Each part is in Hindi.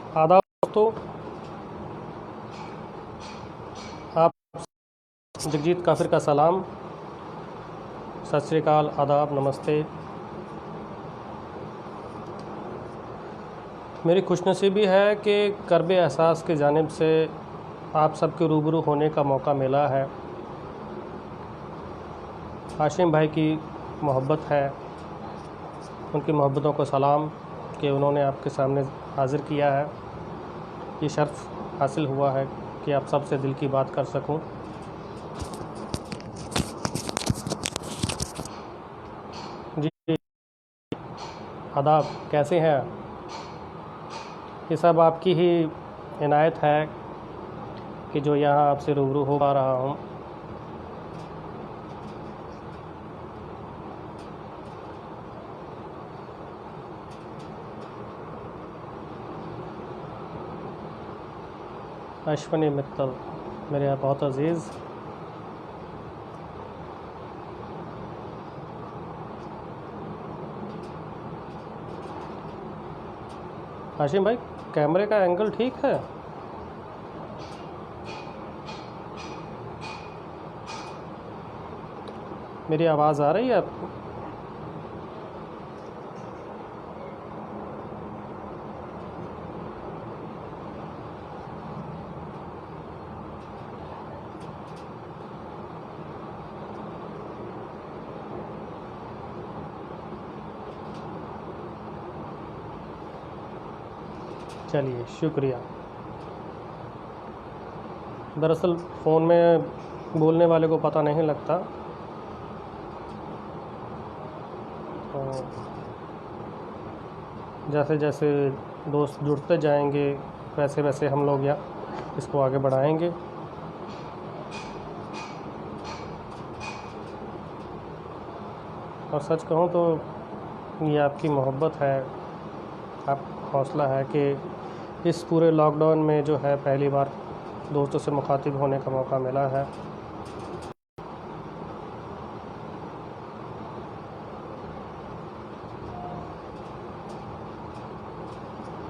आदाब दोस्तों, आप जगजीत काफिर का सलाम, सत श्री अकाल, आदाब, नमस्ते। मेरी खुशनसीबी है कि करब एहसास की जानिब से आप सबके रूबरू होने का मौका मिला है। हाशिम भाई की मोहब्बत है, उनकी मोहब्बतों को सलाम कि उन्होंने आपके सामने हाज़िर किया है। ये शर्फ़ हासिल हुआ है कि आप सबसे दिल की बात कर सकूं। जी आदाब, कैसे हैं? ये सब आपकी ही इनायत है कि जो यहाँ आपसे रूबरू हो पा रहा हूँ। अश्वनी मित्तल, मेरे यहाँ बहुत अजीज़, हाशिम भाई कैमरे का एंगल ठीक है? मेरी आवाज़ आ रही है आपको? चलिए, शुक्रिया। दरअसल फ़ोन में बोलने वाले को पता नहीं लगता, तो जैसे जैसे दोस्त जुड़ते जाएंगे वैसे वैसे हम लोग यहाँ इसको आगे बढ़ाएंगे। और सच कहूँ तो ये आपकी मोहब्बत है, आप हौसला है कि इस पूरे लॉकडाउन में जो है पहली बार दोस्तों से मुखातिब होने का मौका मिला है।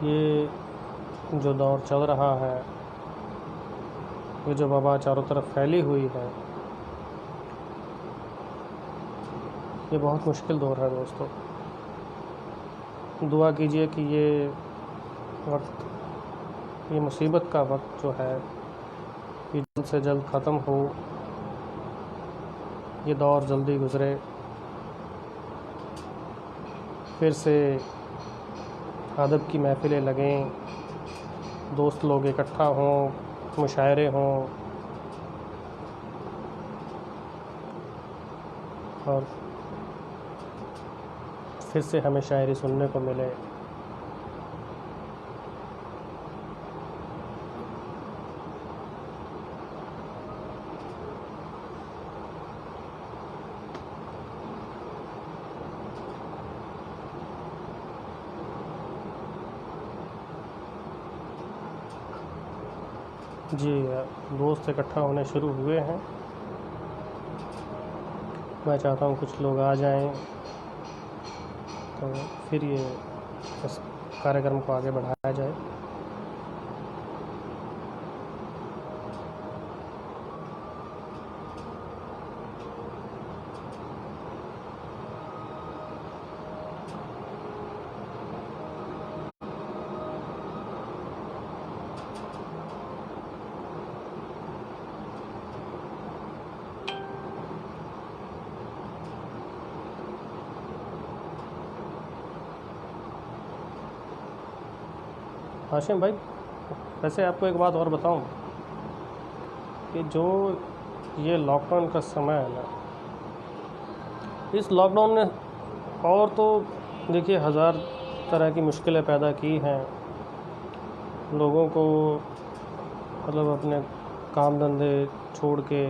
ये जो दौर चल रहा है, ये जो वबा चारों तरफ फैली हुई है, ये बहुत मुश्किल दौर है दोस्तों। दुआ कीजिए कि ये वक्त, ये मुसीबत का वक्त जो है ये जल्द से जल्द ख़त्म हो, ये दौर जल्दी गुज़रे, फिर से अदब की महफ़िलें लगें, दोस्त लोग इकट्ठा हों, मुशायरे हों और फिर से हमें शायरी सुनने को मिले। जी, दोस्त इकट्ठा होने शुरू हुए हैं। मैं चाहता हूँ कुछ लोग आ जाएं, तो फिर ये इस कार्यक्रम को आगे बढ़ाया जाए। हाशिम भाई, वैसे आपको एक बात और बताऊं कि जो ये लॉकडाउन का समय है ना, इस लॉकडाउन ने और तो देखिए हज़ार तरह की मुश्किलें पैदा की हैं। लोगों को मतलब अपने काम धंधे छोड़ के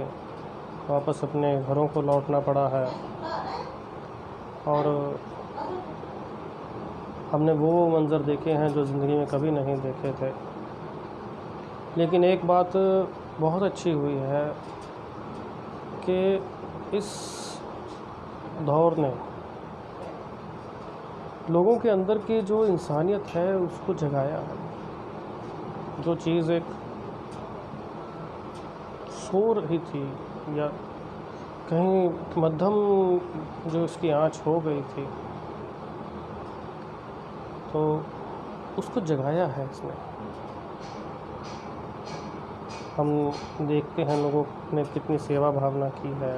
वापस अपने घरों को लौटना पड़ा है, और हमने वो मंज़र देखे हैं जो ज़िंदगी में कभी नहीं देखे थे। लेकिन एक बात बहुत अच्छी हुई है कि इस दौर ने लोगों के अंदर की जो इंसानियत है उसको जगाया है। जो चीज़ एक सो रही थी या कहीं मध्यम जो इसकी आँच हो गई थी, तो उसको जगाया है इसने। हम देखते हैं लोगों ने कितनी सेवा भावना की है,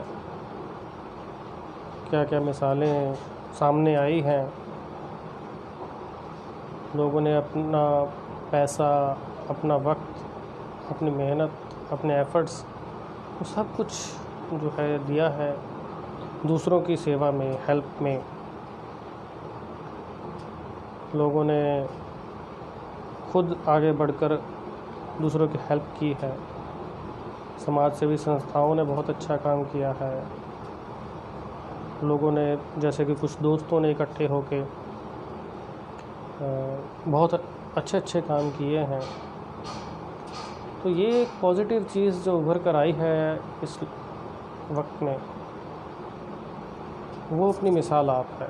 क्या क्या मिसालें सामने आई हैं। लोगों ने अपना पैसा, अपना वक्त, अपनी मेहनत, अपने एफ़र्ट्स, वो सब कुछ जो है दिया है दूसरों की सेवा में, हेल्प में। लोगों ने खुद आगे बढ़कर दूसरों की हेल्प की है। समाज सेवी संस्थाओं ने बहुत अच्छा काम किया है। लोगों ने, जैसे कि कुछ दोस्तों ने इकट्ठे होके बहुत अच्छे अच्छे काम किए हैं। तो ये एक पॉजिटिव चीज़ जो उभर कर आई है इस वक्त में, वो अपनी मिसाल आप है।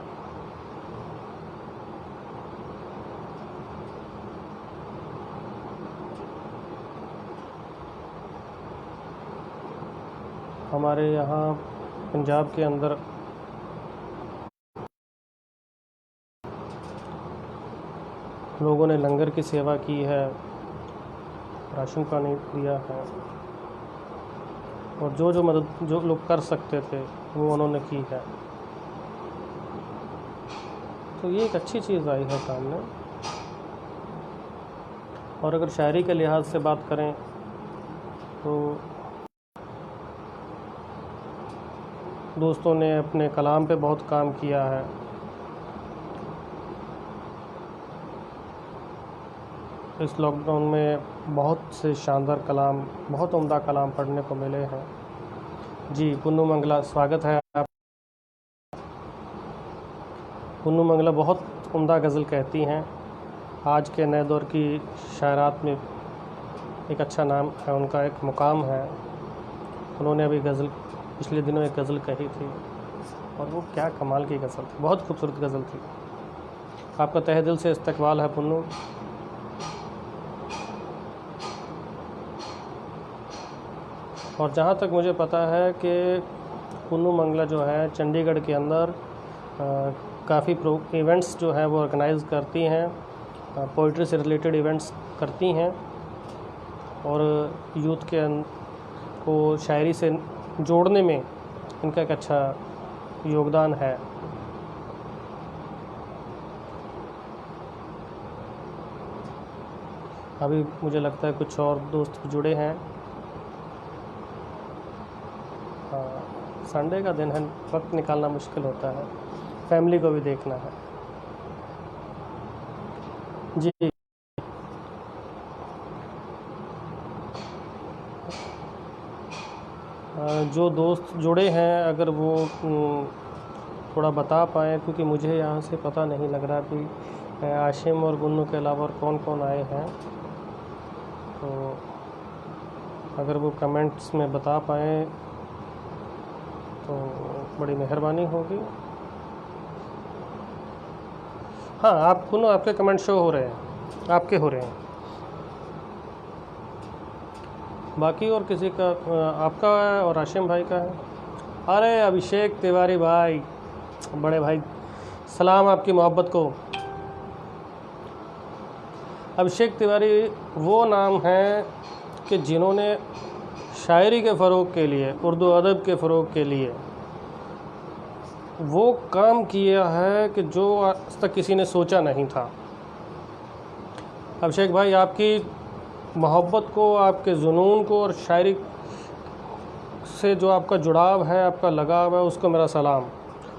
हमारे यहाँ पंजाब के अंदर लोगों ने लंगर की सेवा की है, राशन पानी दिया है, और जो जो मदद जो लोग कर सकते थे वो उन्होंने की है। तो ये एक अच्छी चीज़ आई है सामने। और अगर शायरी के लिहाज से बात करें तो दोस्तों ने अपने कलाम पे बहुत काम किया है। इस लॉकडाउन में बहुत से शानदार कलाम, बहुत उम्दा कलाम पढ़ने को मिले हैं। जी पुन्नू मंगला, स्वागत है आप। पुन्नू मंगला बहुत उम्दा गज़ल कहती हैं। आज के नए दौर की शायरात में एक अच्छा नाम है उनका, एक मुकाम है। उन्होंने अभी गज़ल पिछले दिनों एक गज़ल कही थी, और वो क्या कमाल की गज़ल थी, बहुत खूबसूरत गज़ल थी। आपका तहे दिल से इस्तकबाल है पुन्नू। और जहाँ तक मुझे पता है कि पुन्नू मंगला जो है चंडीगढ़ के अंदर काफ़ी इवेंट्स जो है वो ऑर्गेनाइज़ करती हैं, पोइट्री से रिलेटेड इवेंट्स करती हैं, और यूथ के को शायरी से जोड़ने में इनका एक अच्छा योगदान है। अभी मुझे लगता है कुछ और दोस्त जुड़े हैं। संडे का दिन है, वक्त निकालना मुश्किल होता है, फैमिली को भी देखना है। जी जो दोस्त जुड़े हैं, अगर वो थोड़ा बता पाएँ, क्योंकि मुझे यहाँ से पता नहीं लग रहा कि आशिम और गुन्नू के अलावा और कौन कौन आए हैं। तो अगर वो कमेंट्स में बता पाएँ तो बड़ी मेहरबानी होगी। हाँ, आप गुन्नू, आपके कमेंट शो हो रहे हैं, आपके हो रहे हैं। बाकी और किसी का आपका है और आशिम भाई का है। अरे अभिषेक तिवारी भाई, बड़े भाई, सलाम आपकी मोहब्बत को। अभिषेक तिवारी वो नाम है कि जिन्होंने शायरी के फ़रोग़ के लिए, उर्दू अदब के फ़रोग़ के लिए वो काम किया है कि जो आज तक किसी ने सोचा नहीं था। अभिषेक भाई, आपकी मोहब्बत को, आपके जुनून को और शायरी से जो आपका जुड़ाव है, आपका लगाव है, उसको मेरा सलाम।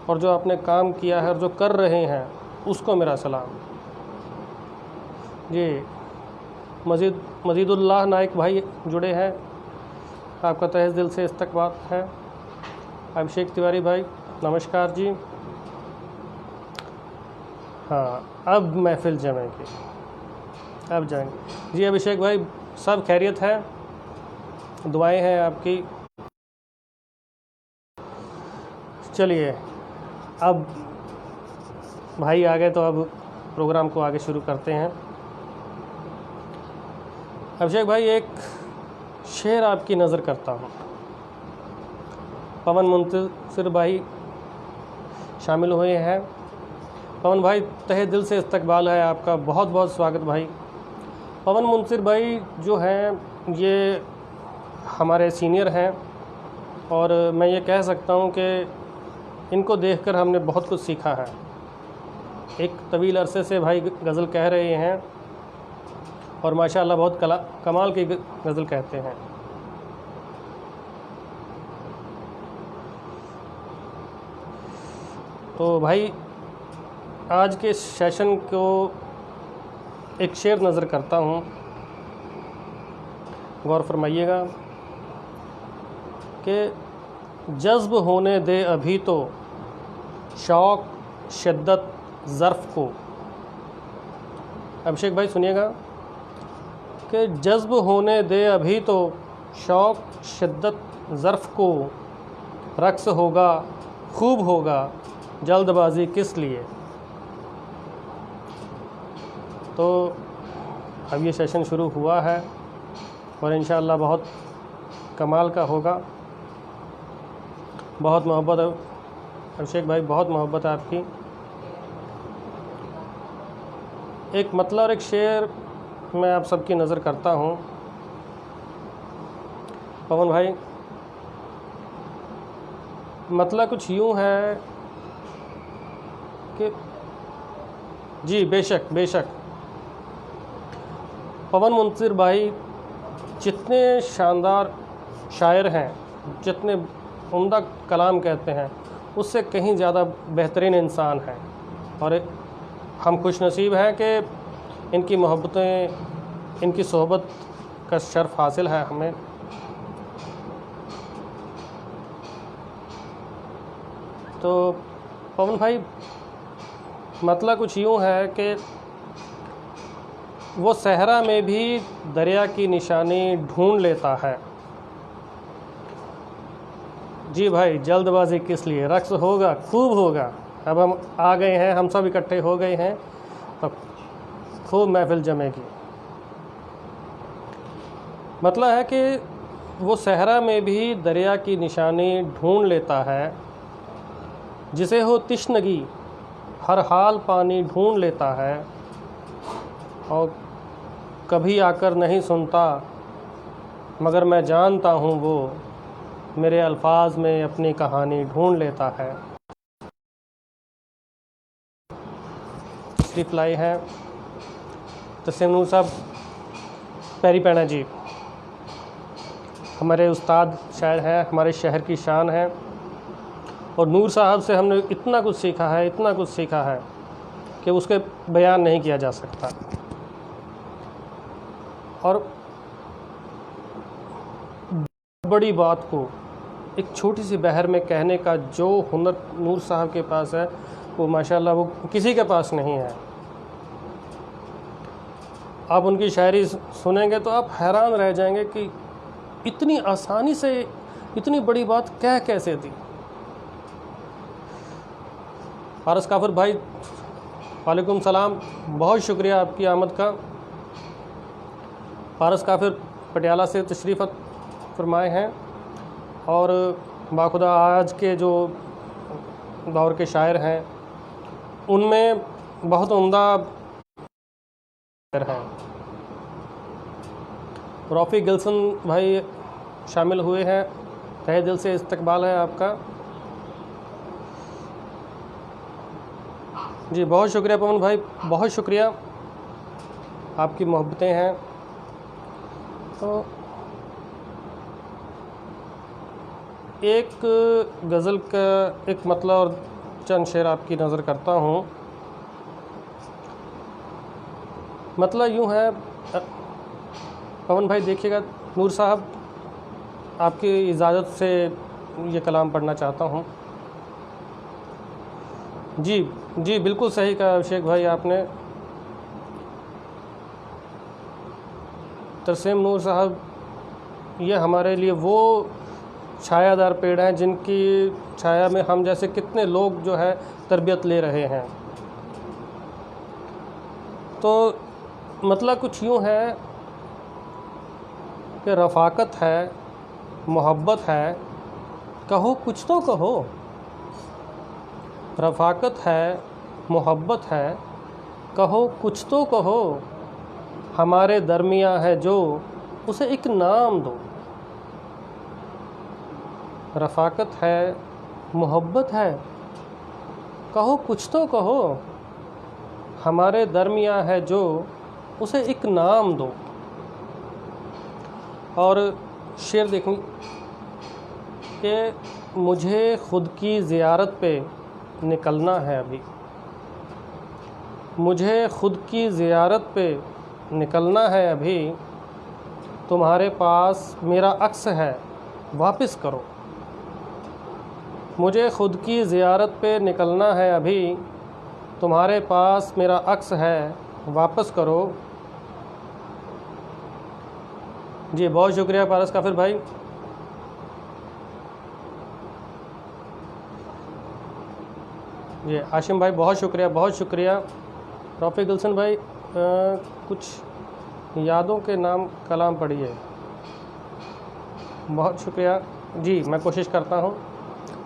और जो आपने काम किया है और जो कर रहे हैं उसको मेरा सलाम। जी मजीदुल्लाह नाइक भाई जुड़े हैं, आपका तहे दिल से इस्तकबाल है। अभिषेक तिवारी भाई नमस्कार जी। हाँ, अब महफिल जमेगी, अब जाएंगे जी। अभिषेक भाई सब खैरियत है, दुआएं हैं आपकी। चलिए अब भाई आ गए तो अब प्रोग्राम को आगे शुरू करते हैं। अभिषेक भाई, एक शेर आपकी नज़र करता हूँ। पवन मुंतशिर भाई शामिल हुए हैं। पवन भाई, तहे दिल से इस्तकबाल है आपका, बहुत बहुत स्वागत भाई। पवन मुंतशिर भाई जो हैं, ये हमारे सीनियर हैं और मैं ये कह सकता हूँ कि इनको देखकर हमने बहुत कुछ सीखा है। एक तवील अरसे से भाई गज़ल कह रहे हैं और माशाअल्लाह बहुत कमाल की गज़ल कहते हैं। तो भाई आज के सेशन को एक शेर नज़र करता हूँ, गौर फरमाइएगा कि जज्ब होने दे अभी तो शौक़ शिद्दत ज़र्फ़ को। अभिषेक भाई सुनिएगा कि जज्ब होने दे अभी तो शौक़ शिद्दत ज़र्फ़ को, रक़्स होगा खूब होगा जल्दबाज़ी किस लिए। तो अब ये सेशन शुरू हुआ है और इंशाअल्लाह बहुत कमाल का होगा। बहुत मोहब्बत है अभिषेक भाई, बहुत मोहब्बत है आपकी। एक मतलब और एक शेर मैं आप सबकी नज़र करता हूँ। पवन भाई, मतलब कुछ यूँ है कि जी बेशक बेशक पवन मुंतशिर भाई जितने शानदार शायर हैं, जितने उम्दा कलाम कहते हैं, उससे कहीं ज़्यादा बेहतरीन इंसान हैं और हम खुशनसीब हैं कि इनकी मोहब्बतें, इनकी सोहबत का शर्फ़ हासिल है हमें। तो पवन भाई, मतलब कुछ यूँ है कि वो सहरा में भी दरिया की निशानी ढूंढ लेता है। जी भाई, जल्दबाज़ी किस लिए, रक़्स होगा खूब होगा। अब हम आ गए हैं, हम सब इकट्ठे हो गए हैं, तो खूब महफिल जमेगी। मतलब है कि वो सहरा में भी दरिया की निशानी ढूंढ लेता है, जिसे हो तिश्नगी हर हाल पानी ढूंढ लेता है, और कभी आकर नहीं सुनता मगर मैं जानता हूँ वो मेरे अल्फाज में अपनी कहानी ढूंढ लेता है। तशरीफ़ लाई हैं तस्लीम नूर साहब पैरी पैना जी, हमारे उस्ताद शायर हैं, हमारे शहर की शान हैं। और नूर साहब से हमने इतना कुछ सीखा है, इतना कुछ सीखा है कि उसके बयान नहीं किया जा सकता। और बड़ी बात को एक छोटी सी बहर में कहने का जो हुनर नूर साहब के पास है, वो माशाल्लाह वो किसी के पास नहीं है। आप उनकी शायरी सुनेंगे तो आप हैरान रह जाएंगे कि इतनी आसानी से इतनी बड़ी बात कह कैसे दी। फारस काफिर भाई, वालेकुम सलाम, बहुत शुक्रिया आपकी आमद का। फारस काफिर पटियाला से तशरीफ़ फरमाए हैं और बाखुदा आज के जो दौर के शायर हैं उनमें बहुत उम्दा हैं। रफ़ी गिल्सन भाई शामिल हुए हैं, तहे दिल से इस्तकबाल है आपका। जी बहुत शुक्रिया पवन भाई, बहुत शुक्रिया, आपकी मोहब्बतें हैं। तो एक गज़ल का एक मतलब और चंद शेर आपकी नज़र करता हूँ। मतलब यूँ है पवन भाई, देखिएगा नूर साहब, आपकी इजाज़त से ये कलाम पढ़ना चाहता हूँ। जी जी बिल्कुल सही कहा अभिषेक भाई आपने। तरसेम नूर साहब, ये हमारे लिए वो छायादार पेड़ हैं जिनकी छाया में हम जैसे कितने लोग जो है तरबियत ले रहे हैं। तो मतलब कुछ यूँ है कि रफ़ाकत है, मोहब्बत है, कहो कुछ तो कहो। रफ़ाकत है, मोहब्बत है, कहो कुछ तो कहो। हमारे दरमियाँ है जो, उसे एक नाम दो। रफ़ाकत है, मोहब्बत है, कहो कुछ तो कहो। हमारे दरमियाँ है जो, उसे एक नाम दो। और शेर देखें कि मुझे ख़ुद की ज़ियारत पे निकलना है अभी। मुझे ख़ुद की ज़ियारत पे निकलना है अभी। तुम्हारे पास मेरा अक्स है, वापस करो। मुझे ख़ुद की ज़ियारत पे निकलना है अभी। तुम्हारे पास मेरा अक्स है, वापस करो। जी बहुत शुक्रिया पारस काफिर भाई। जी आशिम भाई बहुत शुक्रिया, बहुत शुक्रिया। रफ़ी गुलशन भाई कुछ यादों के नाम कलाम पढ़िए। बहुत शुक्रिया जी, मैं कोशिश करता हूँ।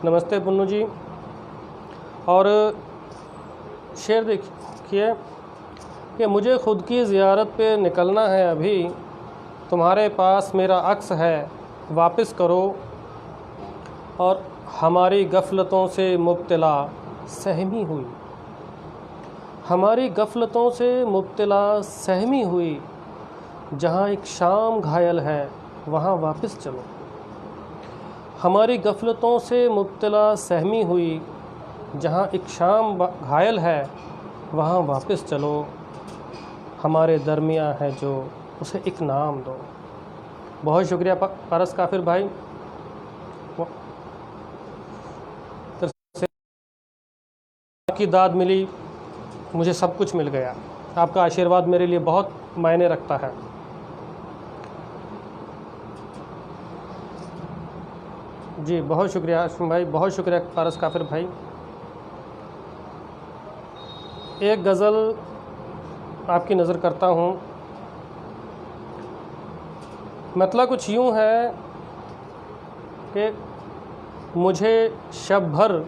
नमस्ते पुन्नू जी। और शेर देखिए कि मुझे ख़ुद की ज़ियारत पे निकलना है अभी। तुम्हारे पास मेरा अक्स है, वापस करो। और हमारी गफ़लतों से मुब्तला सहमी हुई। हमारी गफ़लतों से मुब्तला सहमी हुई। जहाँ एक शाम घायल है, वहाँ वापस चलो। हमारी गफ़लतों से मुब्तला सहमी हुई। जहाँ एक शाम घायल है, वहाँ वापस चलो। हमारे दरमियाँ है जो, उसे एक नाम दो। बहुत शुक्रिया पारस काफिर भाई। आपकी दाद मिली, मुझे सब कुछ मिल गया। आपका आशीर्वाद मेरे लिए बहुत मायने रखता है। जी बहुत शुक्रिया आशिम भाई, बहुत शुक्रिया पारस काफिर भाई। एक गज़ल आपकी नज़र करता हूँ। मतलब कुछ यूँ है कि मुझे शब भर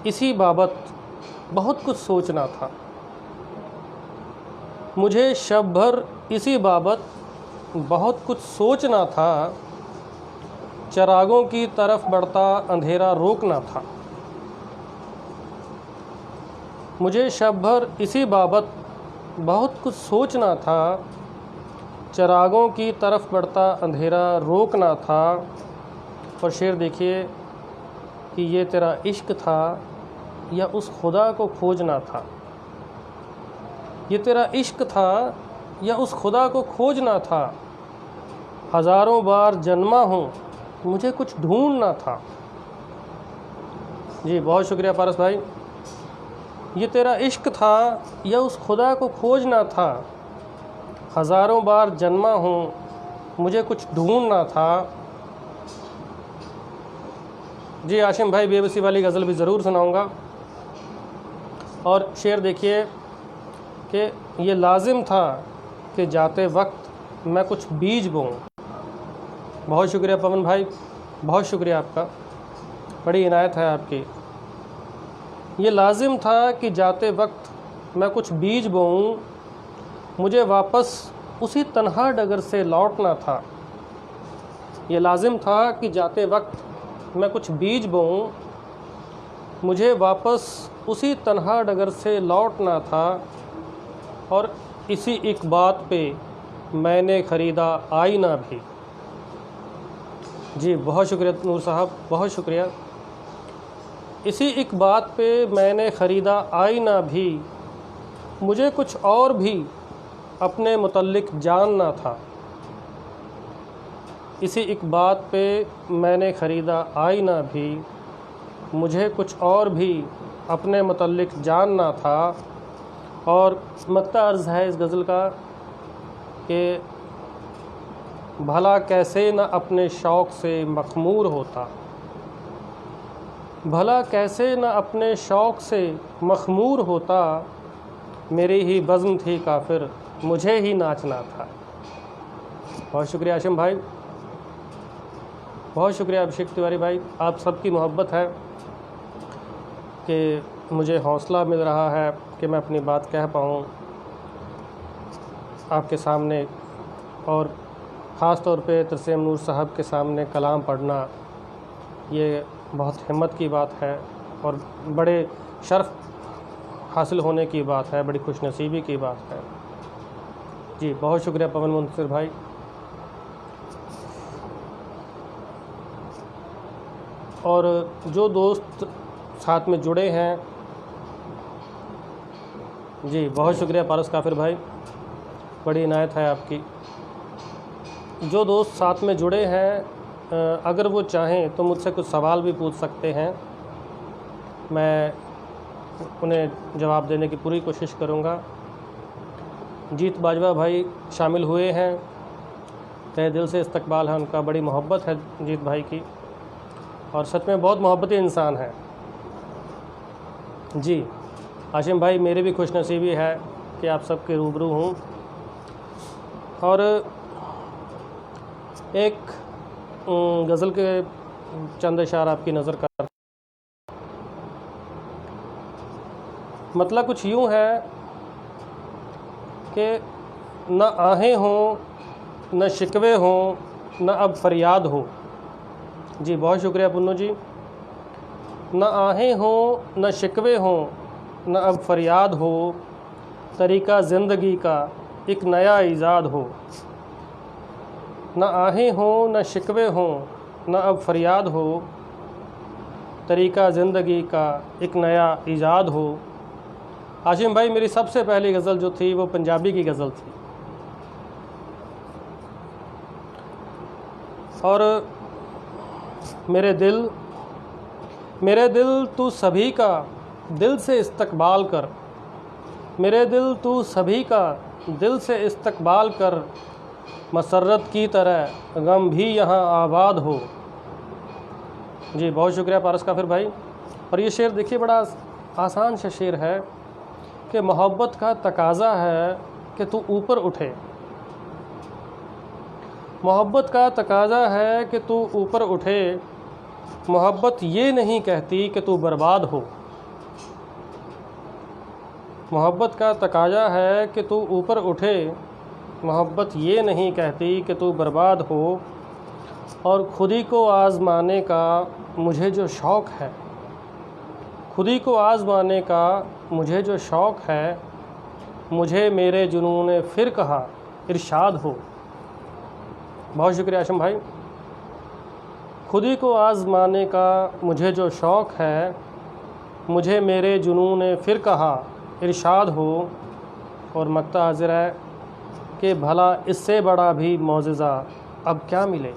इसी बाबत बहुत कुछ सोचना था। मुझे शब भर इसी बाबत बहुत कुछ सोचना था। चरागों की तरफ बढ़ता अंधेरा रोकना था। मुझे शब भर इसी बाबत बहुत कुछ सोचना था। चरागों की तरफ बढ़ता अंधेरा रोकना था। और शेर देखिए कि ये तेरा इश्क था या उस खुदा को खोजना था। ये तेरा इश्क था या उस खुदा को खोजना था। हज़ारों बार जन्मा हूँ, मुझे कुछ ढूंढना था। जी बहुत शुक्रिया पारस भाई। ये तेरा इश्क था या उस खुदा को खोजना था। हज़ारों बार जन्मा हूँ, मुझे कुछ ढूंढना था। जी आशिम भाई बेबसी वाली गज़ल भी ज़रूर सुनाऊंगा। और शेर देखिए कि ये लाजिम था कि जाते वक्त मैं कुछ बीज बोऊं। बहुत शुक्रिया पवन भाई, बहुत शुक्रिया आपका, बड़ी इनायत है आपकी। ये लाजिम था कि जाते वक्त मैं कुछ बीज बोऊं। मुझे वापस उसी तन्हा डगर से लौटना था। ये लाजिम था कि जाते वक्त मैं कुछ बीज बोऊं। मुझे वापस उसी तन्हा डगर से लौटना था। और इसी एक बात पे मैंने ख़रीदा आईना भी। जी बहुत शुक्रिया नूर साहब, बहुत शुक्रिया। इसी एक बात पे मैंने ख़रीदा आईना भी। मुझे कुछ और भी अपने मुतल्लिक जानना था। इसी एक बात पे मैंने ख़रीदा आईना भी। मुझे कुछ और भी अपने मुतल्लिक जानना था। और मक्ता अर्ज़ है इस गज़ल का कि भला कैसे न अपने शौक़ से मखमूर होता। भला कैसे न अपने शौक़ से मखमूर होता। मेरी ही बज़्म थी काफिर, मुझे ही नाचना था। बहुत शुक्रिया आशिम भाई, बहुत शुक्रिया अभिषेक तिवारी भाई। आप सबकी मोहब्बत है कि मुझे हौसला मिल रहा है कि मैं अपनी बात कह पाऊँ आपके सामने, और ख़ास तौर पे तरसेम नूर साहब के सामने कलाम पढ़ना ये बहुत हिम्मत की बात है और बड़े शर्फ हासिल होने की बात है, बड़ी खुशनसीबी की बात है। जी बहुत शुक्रिया पवन मुंसिर भाई। और जो दोस्त साथ में जुड़े हैं, जी बहुत शुक्रिया पारस काफिर भाई, बड़ी इनायत है आपकी। जो दोस्त साथ में जुड़े हैं अगर वो चाहें तो मुझसे कुछ सवाल भी पूछ सकते हैं, मैं उन्हें जवाब देने की पूरी कोशिश करूँगा। जीत बाजवा भाई शामिल हुए हैं, तहे दिल से इस्तकबाल है उनका, बड़ी मोहब्बत है जीत भाई की और सच में बहुत मोहब्बती इंसान है। जी आशिम भाई, मेरी भी खुशनसीबी है कि आप सबके रूबरू हूँ। और एक गज़ल के चंद इशार आपकी नज़र कर, मतलब कुछ यूँ है कि न आहें हों न शिकवे हों न अब फरियाद हो। जी बहुत शुक्रिया पुन्नू जी। न आहें हों न शिकवे हों न अब फरियाद हो, तरीक़ा ज़िंदगी का एक नया ईजाद हो। न आहें हों न शिकवे हों न अब फरियाद हो, तरीक़ा ज़िंदगी का एक नया ईजाद हो। आशिम भाई, मेरी सबसे पहली गज़ल जो थी वो पंजाबी की गज़ल थी, और मेरे दिल तू सभी का दिल से इस्तकबाल कर, मेरे दिल तू सभी का दिल से इस्तकबाल कर, मसर्रत की तरह गम भी यहाँ आबाद हो। जी बहुत शुक्रिया पारस काफिर भाई। और ये शेर देखिए, बड़ा आसान सा शेर है कि मोहब्बत का तकाज़ा है कि तू ऊपर उठे, मोहब्बत का तकाज़ा है कि तू ऊपर उठे, मोहब्बत ये नहीं कहती कि तू बर्बाद हो। मोहब्बत का तकाज़ा है कि तू ऊपर उठे, मोहब्बत ये नहीं कहती कि तू बर्बाद हो। और खुदी को आज़माने का मुझे जो शौक़ है, खुदी को आज़माने का मुझे जो शौक़ है, मुझे मेरे जुनून ने फिर कहा इरशाद हो। बहुत शुक्रिया आशम भाई। खुदी को आज़माने का मुझे जो शौक़ है, मुझे मेरे जुनून ने फिर कहा इरशाद हो। और मक्ता हाजिर है कि भला इससे बड़ा भी मौजज़ा अब क्या मिले,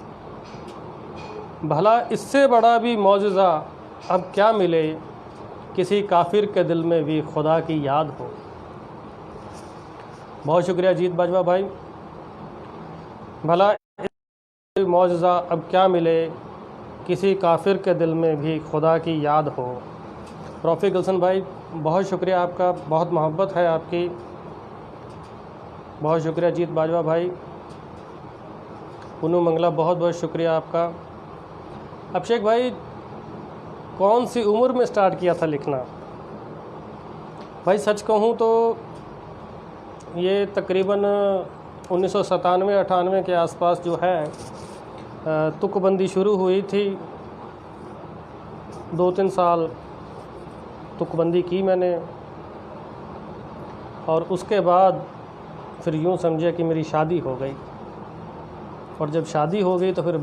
भला इससे बड़ा भी मौजज़ा अब क्या मिले, किसी काफिर के दिल में भी खुदा की याद हो। बहुत शुक्रिया जीत बाजवा भाई। भला मौजज़ा अब क्या मिले, किसी काफिर के दिल में भी खुदा की याद हो। रफ़ी गुलशन भाई बहुत शुक्रिया आपका, बहुत मोहब्बत है आपकी, बहुत शुक्रिया जीत बाजवा भाई। पुनू मंगला बहुत बहुत शुक्रिया आपका। अभिषेक भाई, कौन सी उम्र में स्टार्ट किया था लिखना? भाई सच कहूँ तो ये तकरीबन 1997-98 के आसपास जो है तुकबंदी शुरू हुई थी। 2-3 साल तुकबंदी की मैंने, और उसके बाद फिर यूँ समझे कि मेरी शादी हो गई। और जब शादी हो गई तो फिर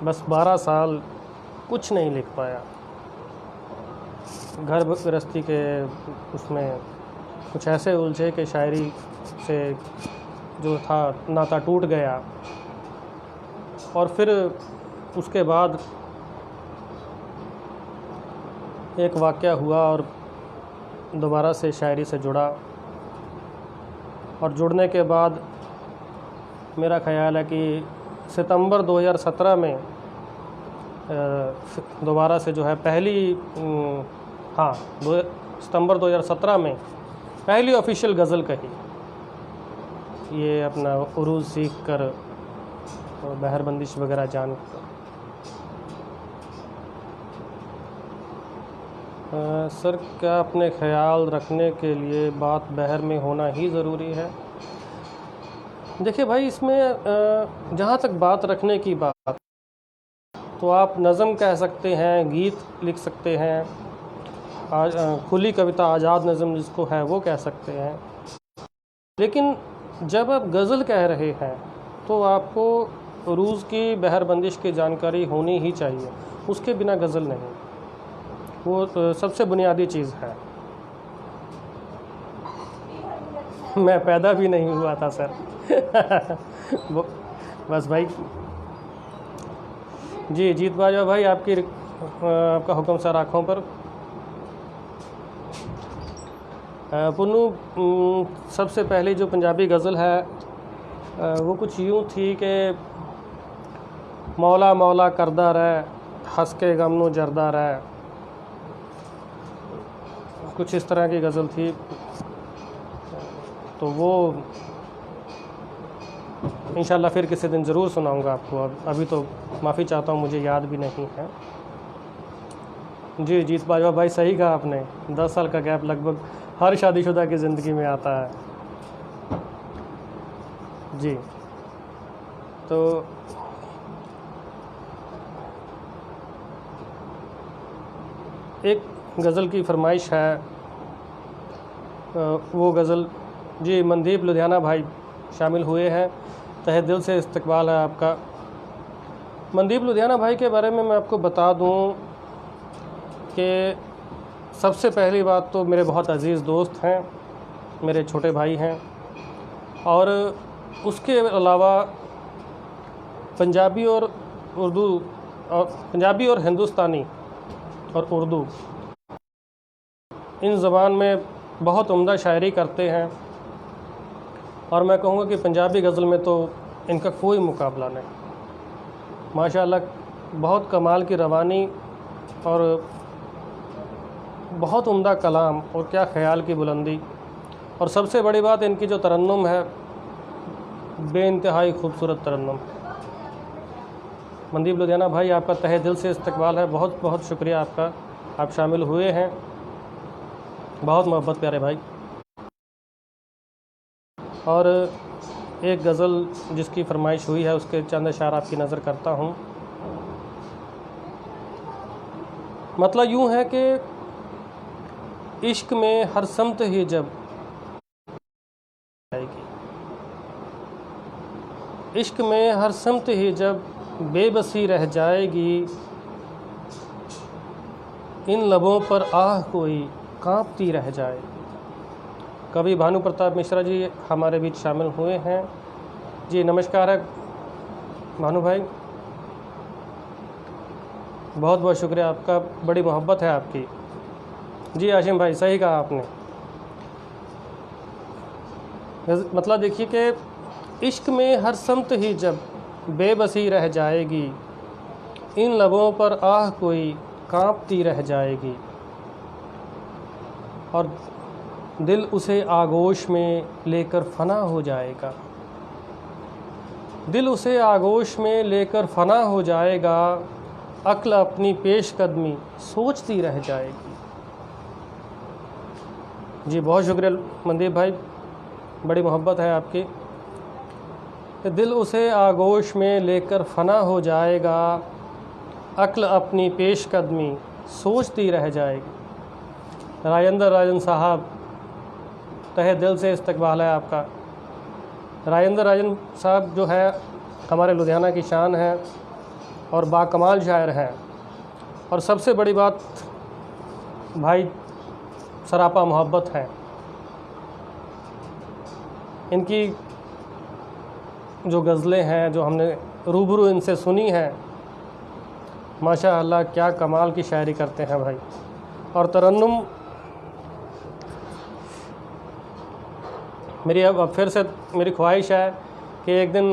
बस 12 साल कुछ नहीं लिख पाया। घर गृहस्थी के उसमें कुछ ऐसे उलझे कि शायरी से जो था नाता टूट गया। और फिर उसके बाद एक वाक़या हुआ और दोबारा से शायरी से जुड़ा, और जुड़ने के बाद मेरा ख़्याल है कि सितंबर 2017 में दोबारा से जो है सितंबर 2017 में पहली ऑफिशियल गज़ल कही। ये अपना उरूज सीख कर और बहरबंदिश वगैरह जान कर। सर, क्या अपने ख्याल रखने के लिए बात बहर में होना ही ज़रूरी है? देखिए भाई, इसमें जहाँ तक बात रखने की बात, तो आप नज़म कह सकते हैं, गीत लिख सकते हैं, खुली कविता, आज़ाद नज़म जिसको है वो कह सकते हैं। लेकिन जब आप गज़ल कह रहे हैं तो आपको उरूज़ की, बहरबंदिश की जानकारी होनी ही चाहिए। उसके बिना गज़ल नहीं, वो सबसे बुनियादी चीज़ है। मैं पैदा भी नहीं हुआ था सर। बस भाई जी, जीत बाजवा भाई, आपका हुक्म सर, आँखों पर। पुन्नू, सबसे पहली जो पंजाबी गज़ल है वो कुछ यूँ थी कि मौला मौला करदा रह, हंस के गम नू जरदा रह, कुछ इस तरह की गज़ल थी। तो वो इंशाल्लाह फिर किसी दिन ज़रूर सुनाऊंगा आपको। अभी तो माफ़ी चाहता हूँ, मुझे याद भी नहीं है। जी, जीत बाजवा भाई, सही कहा आपने। 10 साल का गैप लगभग हर शादीशुदा की ज़िंदगी में आता है। जी, तो एक गज़ल की फरमाइश है, वो गज़ल जी मनदीप लुधियाना भाई शामिल हुए हैं। तहे दिल से इस्तकबाल है आपका। मनदीप लुधियाना भाई के बारे में मैं आपको बता दूं कि सबसे पहली बात तो मेरे बहुत अज़ीज़ दोस्त हैं, मेरे छोटे भाई हैं, और उसके अलावा पंजाबी और उर्दू, और पंजाबी और हिंदुस्तानी और उर्दू, इन ज़बान में बहुत उम्दा शायरी करते हैं। और मैं कहूँगा कि पंजाबी गज़ल में तो इनका कोई मुकाबला नहीं। माशाअल्लाह, बहुत कमाल की रवानी और बहुत उम्दा कलाम, और क्या ख़याल की बुलंदी। और सबसे बड़ी बात, इनकी जो तरन्नुम है, बेइंतहाई खूबसूरत तरन्नुम। मनदीप लुधियाना भाई, आपका तहे दिल से इस्तकबाल है। बहुत बहुत शुक्रिया आपका, आप शामिल हुए हैं। बहुत मोहब्बत प्यारे भाई। और एक गज़ल जिसकी फरमाइश हुई है, उसके चंद अशार आपकी नज़र करता हूँ। मतलब यूँ है कि इश्क में हर समत ही जब आएगी, इश्क में हर समत ही जब बेबसी रह जाएगी, इन लबों पर आह कोई कांपती रह जाएगी। कवि भानु प्रताप मिश्रा जी हमारे बीच शामिल हुए हैं। जी, नमस्कार है भानु भाई, बहुत बहुत शुक्रिया आपका, बड़ी मोहब्बत है आपकी। जी आशिम भाई, सही कहा आपने। मतलब देखिए कि इश्क में हर समत ही जब बेबसी रह जाएगी, इन लबों पर आह कोई कांपती रह जाएगी, और दिल उसे आगोश में लेकर फना हो जाएगा, दिल उसे आगोश में लेकर फना हो जाएगा, अक्ल अपनी पेशकदमी सोचती रह जाएगी। जी, बहुत शुक्रिया मनदीप भाई, बड़ी मोहब्बत है आपकी। दिल उसे आगोश में लेकर फना हो जाएगा, अक्ल अपनी पेशकदमी सोचती रह जाएगी। राजेंद्र राजन साहब, तहे दिल से इस्तकबाल है आपका। राजेंद्र राजन साहब जो है हमारे लुधियाना की शान है और बाकमाल शायर हैं। और सबसे बड़ी बात भाई, सरापा मोहब्बत है इनकी। जो गज़लें हैं, जो हमने रूबरू इनसे सुनी हैं, माशाअल्लाह क्या कमाल की शायरी करते हैं भाई। और तरन्नुम, मेरी अब फिर से मेरी ख्वाहिश है कि एक दिन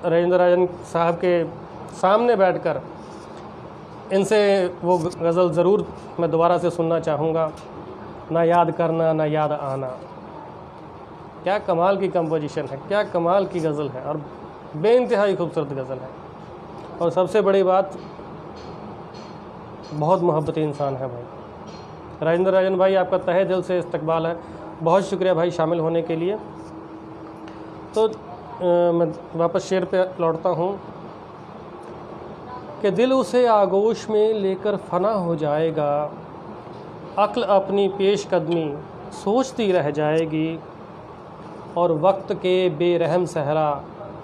राजेंद्र राजन साहब के सामने बैठकर इनसे वो गज़ल ज़रूर मैं दोबारा से सुनना चाहूँगा। ना याद करना, ना याद आना। क्या कमाल की कंपोजिशन है, क्या कमाल की गज़ल है और बेइंतहाई खूबसूरत गज़ल है। और सबसे बड़ी बात, बहुत मोहब्बती इंसान है भाई। राजेंद्र राजन भाई, आपका तहे दिल से इस्तकबाल है, बहुत शुक्रिया भाई शामिल होने के लिए। तो मैं वापस शेर पे लौटता हूँ कि दिल उसे आगोश में लेकर फना हो जाएगा, अक्ल अपनी पेशकदमी सोचती रह जाएगी, और वक्त के बेरहम सहरा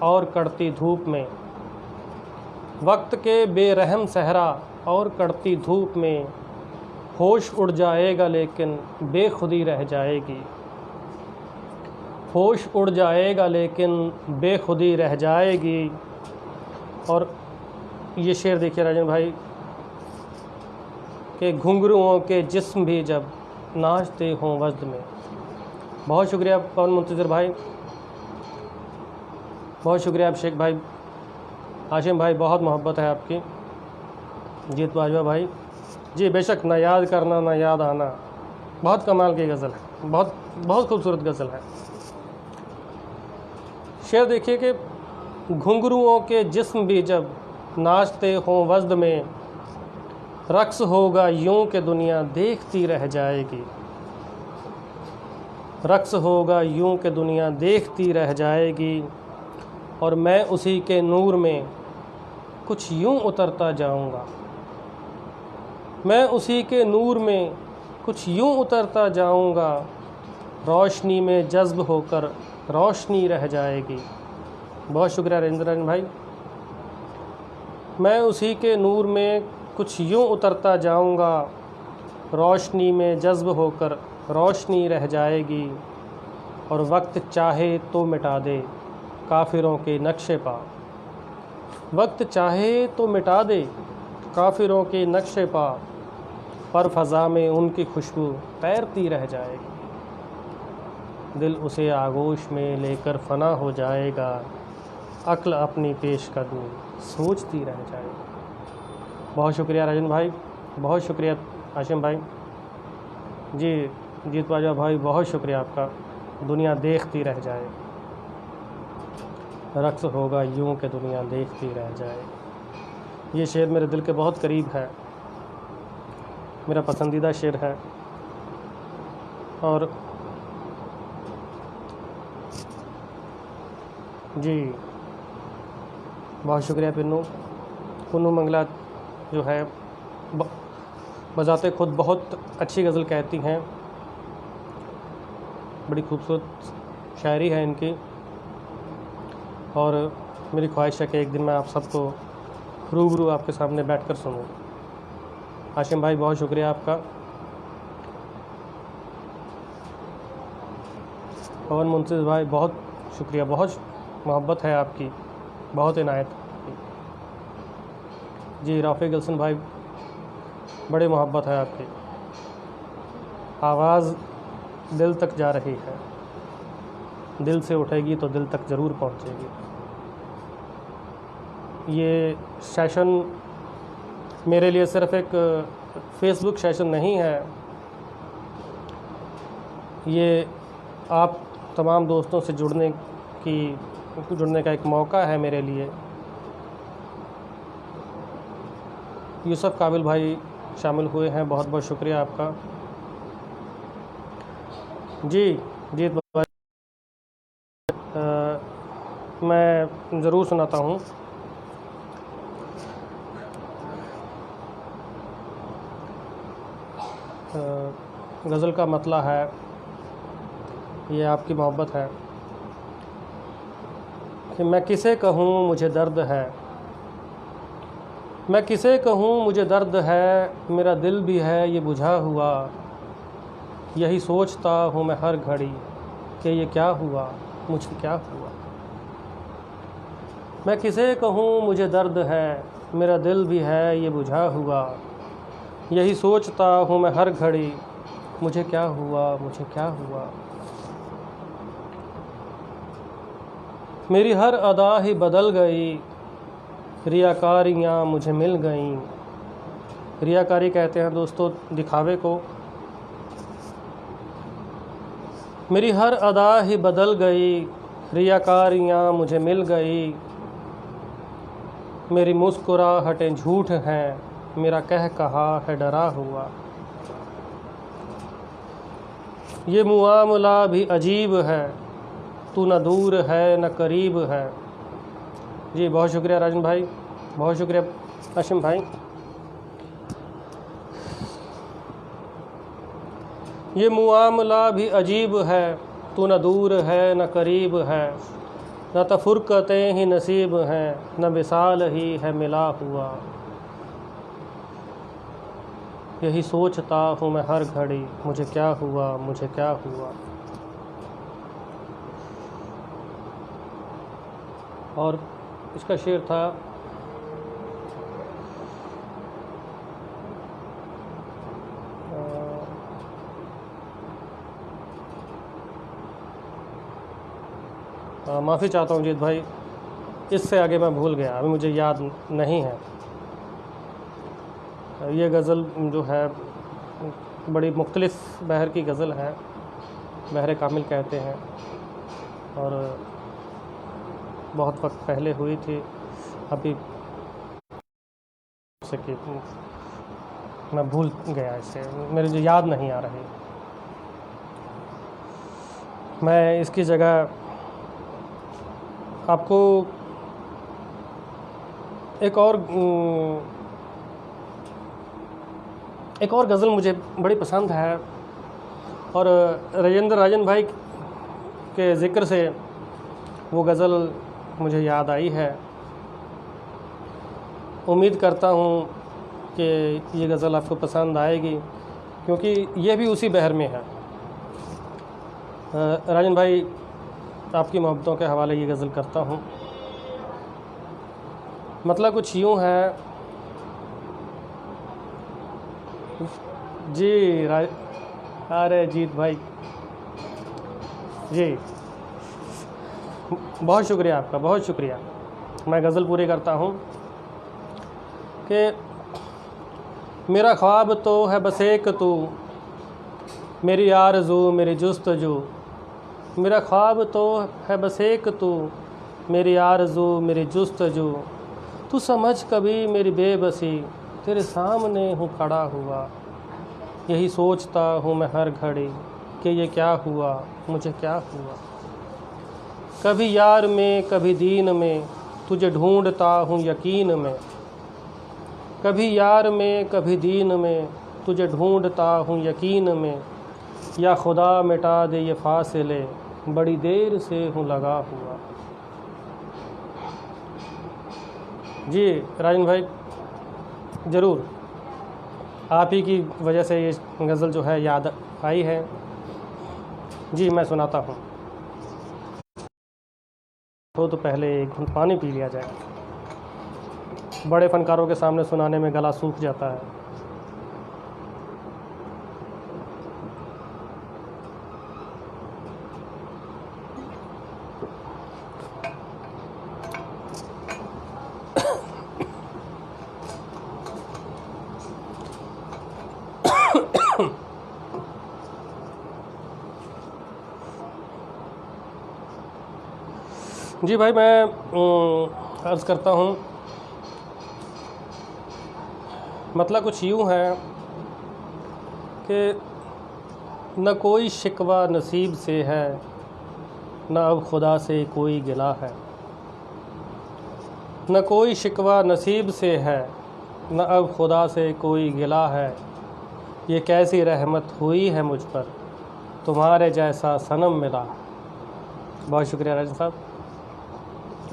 और कड़ती धूप में, वक्त के बेरहम सहरा और कड़ती धूप में होश उड़ जाएगा लेकिन बेखुदी रह जाएगी, होश उड़ जाएगा लेकिन बेखुदी रह जाएगी। और ये शेर देखिए राजन भाई कि घुंघरुओं के जिस्म भी जब नाचते हों वज्द में। बहुत शुक्रिया पवन मुंतज़िर भाई, बहुत शुक्रिया अभिषेक भाई, हाशिम भाई, बहुत मोहब्बत है आपकी। जीत बाजवा भाई जी, बेशक, ना याद करना ना याद आना, बहुत कमाल की गज़ल है, बहुत बहुत खूबसूरत गज़ल है। शेर देखिए कि घुंघरुओं के जिस्म भी जब नाचते हों वज्द में, रक्स होगा यूं कि दुनिया देखती रह जाएगी, रक्स होगा यूं कि दुनिया देखती रह जाएगी, और मैं उसी के नूर में कुछ यूं उतरता जाऊंगा, मैं उसी के नूर में कुछ यूं उतरता जाऊंगा, रोशनी में जज्ब होकर रोशनी रह जाएगी। बहुत शुक्रिया राजेंद्र भाई। मैं उसी के नूर में कुछ यूं उतरता जाऊंगा, रोशनी में जज्ब होकर रोशनी रह जाएगी, और वक्त चाहे तो मिटा दे काफिरों के नक्शे पा, वक्त चाहे तो मिटा दे काफिरों के नक्शे पा, पर फ़ज़ा में उनकी खुशबू तैरती रह जाएगी, दिल उसे आगोश में लेकर फना हो जाएगा, अक्ल अपनी पेशकदमी सोचती रह जाएगी। बहुत शुक्रिया राजन भाई, बहुत शुक्रिया हाशिम भाई जी, जीत बाजा भाई, बहुत शुक्रिया आपका। दुनिया देखती रह जाए, रक्स होगा यूं कि दुनिया देखती रह जाए। ये शेर मेरे दिल के बहुत करीब है, मेरा पसंदीदा शेर है। और जी, बहुत शुक्रिया पुन्नू मंगला जो है बजाते खुद बहुत अच्छी गज़ल कहती हैं, बड़ी खूबसूरत शायरी है इनकी, और मेरी ख्वाहिश है कि एक दिन मैं आप सबको रूबरू आपके सामने बैठकर सुनूं। हाशिम भाई, बहुत शुक्रिया आपका। पवन मुंतज़िर भाई, बहुत शुक्रिया, बहुत मोहब्बत है आपकी, बहुत इनायत जी। राफ़ी गुलशन भाई, बड़ी मोहब्बत है आपकी, आवाज़ दिल तक जा रही है, दिल से उठेगी तो दिल तक ज़रूर पहुंचेगी। ये सेशन मेरे लिए सिर्फ़ एक फेसबुक सेशन नहीं है, ये आप तमाम दोस्तों से जुड़ने का एक मौका है मेरे लिए। यूसुफ काबिल भाई शामिल हुए हैं, बहुत बहुत शुक्रिया आपका जी। जीत भाई, मैं ज़रूर सुनाता हूँ। गज़ल का मतला है, ये आपकी मोहब्बत है कि मैं किसे कहूँ मुझे दर्द है, मैं किसे कहूँ मुझे दर्द है, मेरा दिल भी है ये बुझा हुआ, यही सोचता हूँ मैं हर घड़ी कि ये क्या हुआ, मुझे क्या हुआ। मैं किसे कहूँ मुझे दर्द है, मेरा दिल भी है ये बुझा हुआ, यही सोचता हूँ मैं हर घड़ी, मुझे क्या हुआ, मुझे क्या हुआ। मेरी हर अदा ही बदल गई, रियाकारियाँ मुझे मिल गईं। रियाकारी कहते हैं दोस्तों दिखावे को। मेरी हर अदा ही बदल गई, रियाकारियाँ मुझे मिल गई। मेरी मुस्कुराहटें झूठ हैं, मेरा कह कहा है डरा हुआ। ये मुआमला भी अजीब है, तू न दूर है न करीब है। जी बहुत शुक्रिया राजन भाई, बहुत शुक्रिया आशिम भाई। ये मुआमला भी अजीब है, तू न दूर है न करीब है। न तफुरकतें ही नसीब हैं, न विसाल ही है मिला हुआ। यही सोचता हूँ मैं हर घड़ी, मुझे क्या हुआ, मुझे क्या हुआ। और इसका शेर था माफ़ी चाहता हूँ जीत भाई, इससे आगे मैं भूल गया, अभी मुझे याद नहीं है। ये गज़ल जो है बड़ी मुख्तलिफ़ बहर की गज़ल है, बहर कामिल कहते हैं, और बहुत वक्त पहले हुई थी। अभी से कि मैं भूल गया, इसे मेरे जो याद नहीं आ रही। मैं इसकी जगह आपको एक और गज़ल मुझे बड़ी पसंद है, और राजन भाई के ज़िक्र से वो गज़ल मुझे याद आई है। उम्मीद करता हूँ कि ये गज़ल आपको पसंद आएगी, क्योंकि ये भी उसी बहर में है। राजन भाई, आपकी मोहब्बतों के हवाले ये गज़ल करता हूँ। मतलब कुछ यूँ है जी। अरे जीत भाई जी, बहुत शुक्रिया आपका, बहुत शुक्रिया। मैं गज़ल पूरी करता हूँ कि मेरा ख्वाब तो है बस एक तू, मेरी आरज़ू मेरी जुस्तजू। मेरा ख्वाब तो है बस एक तू, मेरी आरज़ू मेरी जुस्तजू। तू समझ कभी मेरी बेबसी, तेरे सामने हूँ खड़ा हुआ। यही सोचता हूँ मैं हर घड़ी कि ये क्या हुआ, मुझे क्या हुआ। कभी यार में कभी दीन में, तुझे ढूंढता हूँ यकीन में। कभी यार में कभी दीन में, तुझे ढूंढता हूँ यकीन में। या खुदा मिटा दे ये फासले, बड़ी देर से हूँ लगा हुआ। जी राजन भाई, ज़रूर आप ही की वजह से ये गज़ल जो है याद आई है। जी मैं सुनाता हूँ। तो पहले एक घूंट पानी पी लिया जाए, बड़े फ़नकारों के सामने सुनाने में गला सूख जाता है। जी भाई, मैं अर्ज़ करता हूँ। मतलब कुछ यूँ है कि न कोई शिकवा नसीब से है, न अब खुदा से कोई गिला है। न कोई शिकवा नसीब से है, न अब खुदा से कोई गिला है। ये कैसी रहमत हुई है मुझ पर, तुम्हारे जैसा सनम मिला। बहुत शुक्रिया राजन साहब,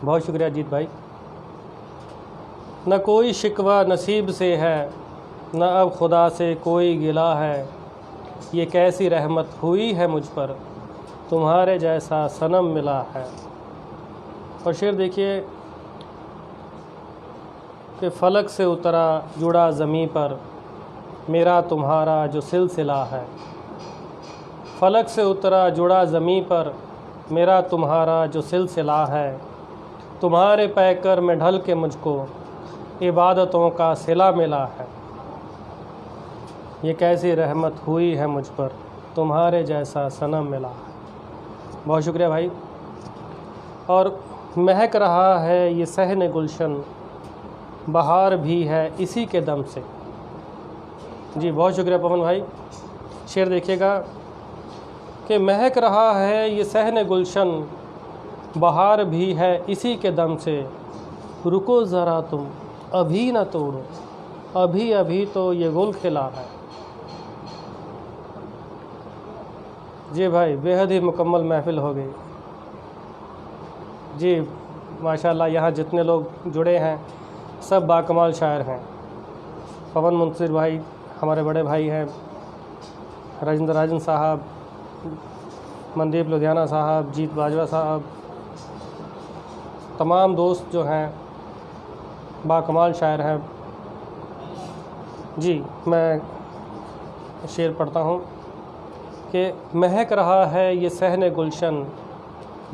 बहुत शुक्रिया जीत भाई। न कोई शिकवा नसीब से है, न अब खुदा से कोई गिला है। ये कैसी रहमत हुई है मुझ पर, तुम्हारे जैसा सनम मिला है। और शेर देखिए कि फलक से उतरा जुड़ा ज़मीं पर, मेरा तुम्हारा जो सिलसिला है। फलक से उतरा जुड़ा ज़मीं पर, मेरा तुम्हारा जो सिलसिला है। तुम्हारे पैकर में ढल के मुझको इबादतों का सिला मिला है। ये कैसी रहमत हुई है मुझ पर, तुम्हारे जैसा सनम मिला है। बहुत शुक्रिया भाई। और महक रहा है ये सहने गुलशन, बहार भी है इसी के दम से। जी बहुत शुक्रिया पवन भाई। शेर देखिएगा कि महक रहा है ये सहने गुलशन, बहार भी है इसी के दम से। रुको ज़रा तुम अभी न तोड़ो, अभी अभी तो ये गुल खिला है। जी भाई बेहद ही मुकम्मल महफिल हो गई। जी माशाल्लाह, यहाँ जितने लोग जुड़े हैं सब बाकमाल शायर हैं। पवन मुंसिर भाई हमारे बड़े भाई हैं, राजेंद्र राजन साहब, मनदीप लुधियाना साहब, जीत बाजवा साहब, तमाम दोस्त जो हैं बाकमाल शायर हैं। जी मैं शेर पढ़ता हूँ कि महक रहा है ये सहने गुलशन,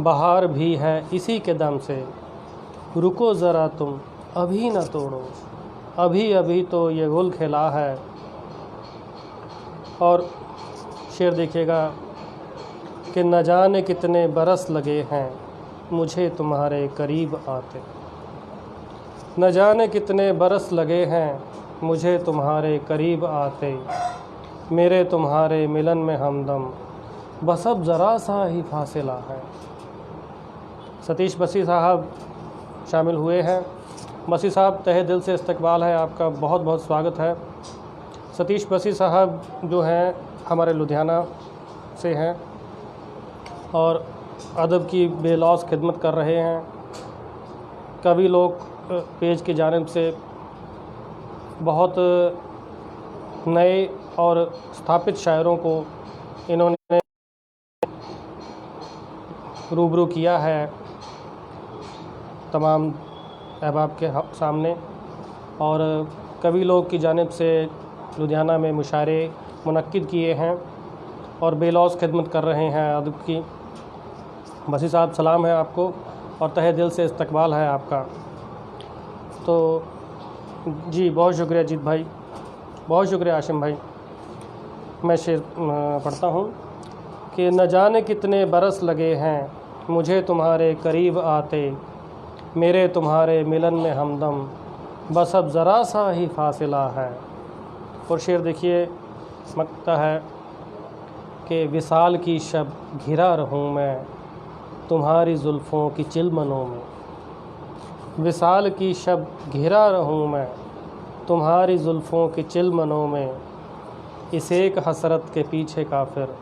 बहार भी है इसी के दम से। रुको ज़रा तुम अभी न तोड़ो, अभी अभी तो ये गुल खिला है। और शेर देखिएगा कि न जाने कितने बरस लगे हैं मुझे तुम्हारे करीब आते। न जाने कितने बरस लगे हैं मुझे तुम्हारे करीब आते। मेरे तुम्हारे मिलन में हमदम, बस अब ज़रा सा ही फासिला है। सतीश बसी साहब शामिल हुए हैं। बसी साहब तहे दिल से इस्तकबाल है आपका, बहुत बहुत स्वागत है। सतीश बसी साहब जो हैं हमारे लुधियाना से हैं और अदब की बेलौस खिदमत कर रहे हैं। कवि लोग पेज की जानिब से बहुत नए और स्थापित शायरों को इन्होंने रूबरू किया है तमाम अहबाब के सामने। और कवि लोग की जानिब से लुधियाना में मुशायरे मुनक्किद किए हैं और बेलौस खिदमत कर रहे हैं अदब की। बसी साहब सलाम है आपको और तहे दिल से इस्तकबाल है आपका। तो जी बहुत शुक्रिया जीत भाई, बहुत शुक्रिया आशिम भाई। मैं शेर पढ़ता हूँ कि न जाने कितने बरस लगे हैं मुझे तुम्हारे करीब आते। मेरे तुम्हारे मिलन में हमदम, बस अब ज़रा सा ही फासिला है। और शेर देखिए मकता है कि विसाल की शब घिरा रहूँ मैं तुम्हारी जुल्फ़ों की चिलमनों में। विसाल की शब घिरा रहूँ मैं तुम्हारी जुल्फ़ों की चिलमनों में। इस एक हसरत के पीछे काफिर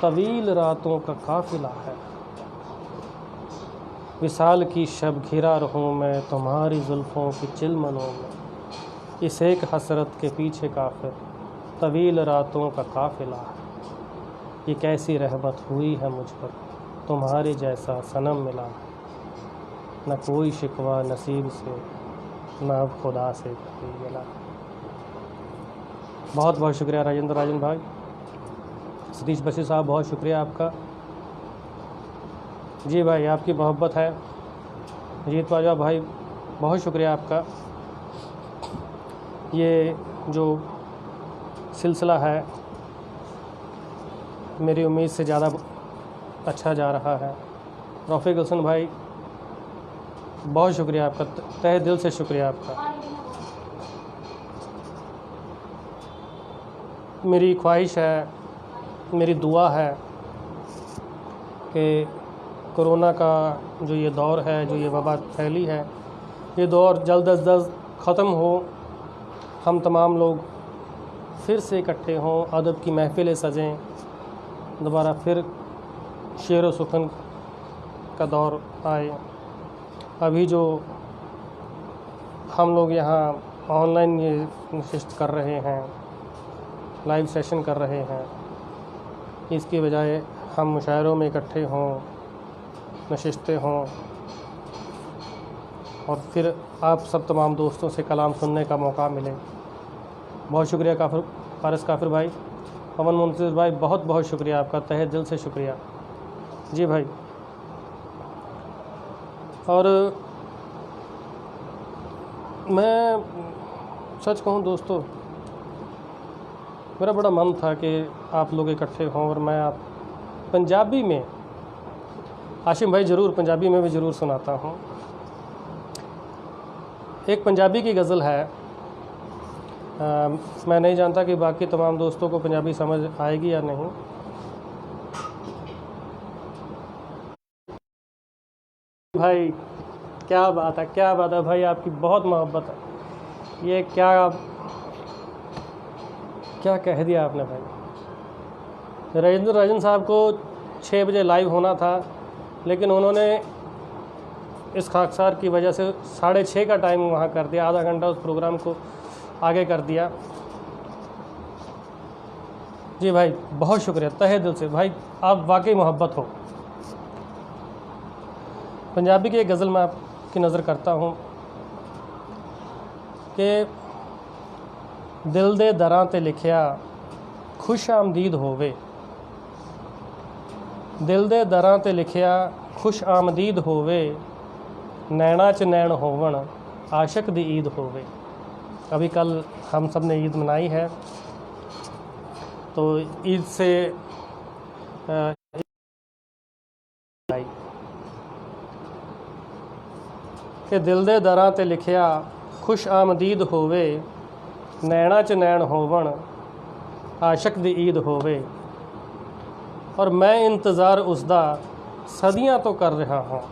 तवील रातों का काफ़िला है। विसाल की शब घिरा रहूँ मैं तुम्हारी जुल्फ़ों की चिलमनों में। इस एक हसरत के पीछे काफिर तवील रातों का काफ़िला है। ये कैसी रहमत हुई है मुझ पर, तुम्हारे जैसा सनम मिला है। न कोई शिकवा नसीब से, न अब खुदा से कोई मिला। बहुत बहुत शुक्रिया राजेंद्र राजन भाई। सतीश बसी साहब बहुत शुक्रिया आपका। जी भाई आपकी मोहब्बत है। जीत बाजवा भाई बहुत शुक्रिया आपका। ये जो सिलसिला है मेरी उम्मीद से ज़्यादा अच्छा जा रहा है। रफ़ीक हसन भाई बहुत शुक्रिया आपका, तहे दिल से शुक्रिया आपका। मेरी ख्वाहिश है, मेरी दुआ है कि कोरोना का जो ये दौर है, जो ये वबा फैली है, ये दौर जल्द अज जल्द ख़त्म हो। हम तमाम लोग फिर से इकट्ठे हों, अदब की महफ़िलें सजें, दोबारा फिर शेर व सुखन का दौर आए। अभी जो हम लोग यहाँ ऑनलाइन ये नशिस्त कर रहे हैं, लाइव सेशन कर रहे हैं, इसकी बजाय हम मुशायरों में इकट्ठे हों, नशिस्तें हों और फिर आप सब तमाम दोस्तों से कलाम सुनने का मौका मिले। बहुत शुक्रिया फारिस काफिर भाई। पवन मुंसिर भाई बहुत बहुत शुक्रिया आपका, तहे दिल से शुक्रिया। जी भाई। और मैं सच कहूँ दोस्तों, मेरा बड़ा मन था कि आप लोग इकट्ठे हों और मैं आप पंजाबी में आशिम भाई ज़रूर, पंजाबी में भी ज़रूर सुनाता हूँ। एक पंजाबी की गज़ल है, मैं नहीं जानता कि बाकी तमाम दोस्तों को पंजाबी समझ आएगी या नहीं। भाई क्या बात है, क्या बात है भाई, आपकी बहुत मोहब्बत है। ये क्या क्या कह दिया आपने भाई। राजेंद्र राजन साहब को 6 बजे लाइव होना था, लेकिन उन्होंने इस खाकसार की वजह से 6:30 का टाइम वहाँ कर दिया, आधा घंटा उस प्रोग्राम को आगे कर दिया। जी भाई बहुत शुक्रिया तहे दिल से भाई, आप वाकई मोहब्बत हो। पंजाबी की एक गज़ल मैं आपकी नज़र करता हूँ कि दिल दे दरां ते लिखिया खुश आमदीद होवे, दिल दे दरां ते लिखिया खुश आमदीद होवे, नैना च नैन होवन आशिक दी ईद होवे। अभी कल हम सब ने ईद मनाई है, तो ईद से कि दिल दे दरां ते लिखिया खुश आमदीद होवे, नैना च नैन होवन आशिक दी ईद होवे। और मैं इंतज़ार उसदा सदियां तो कर रहा हाँ,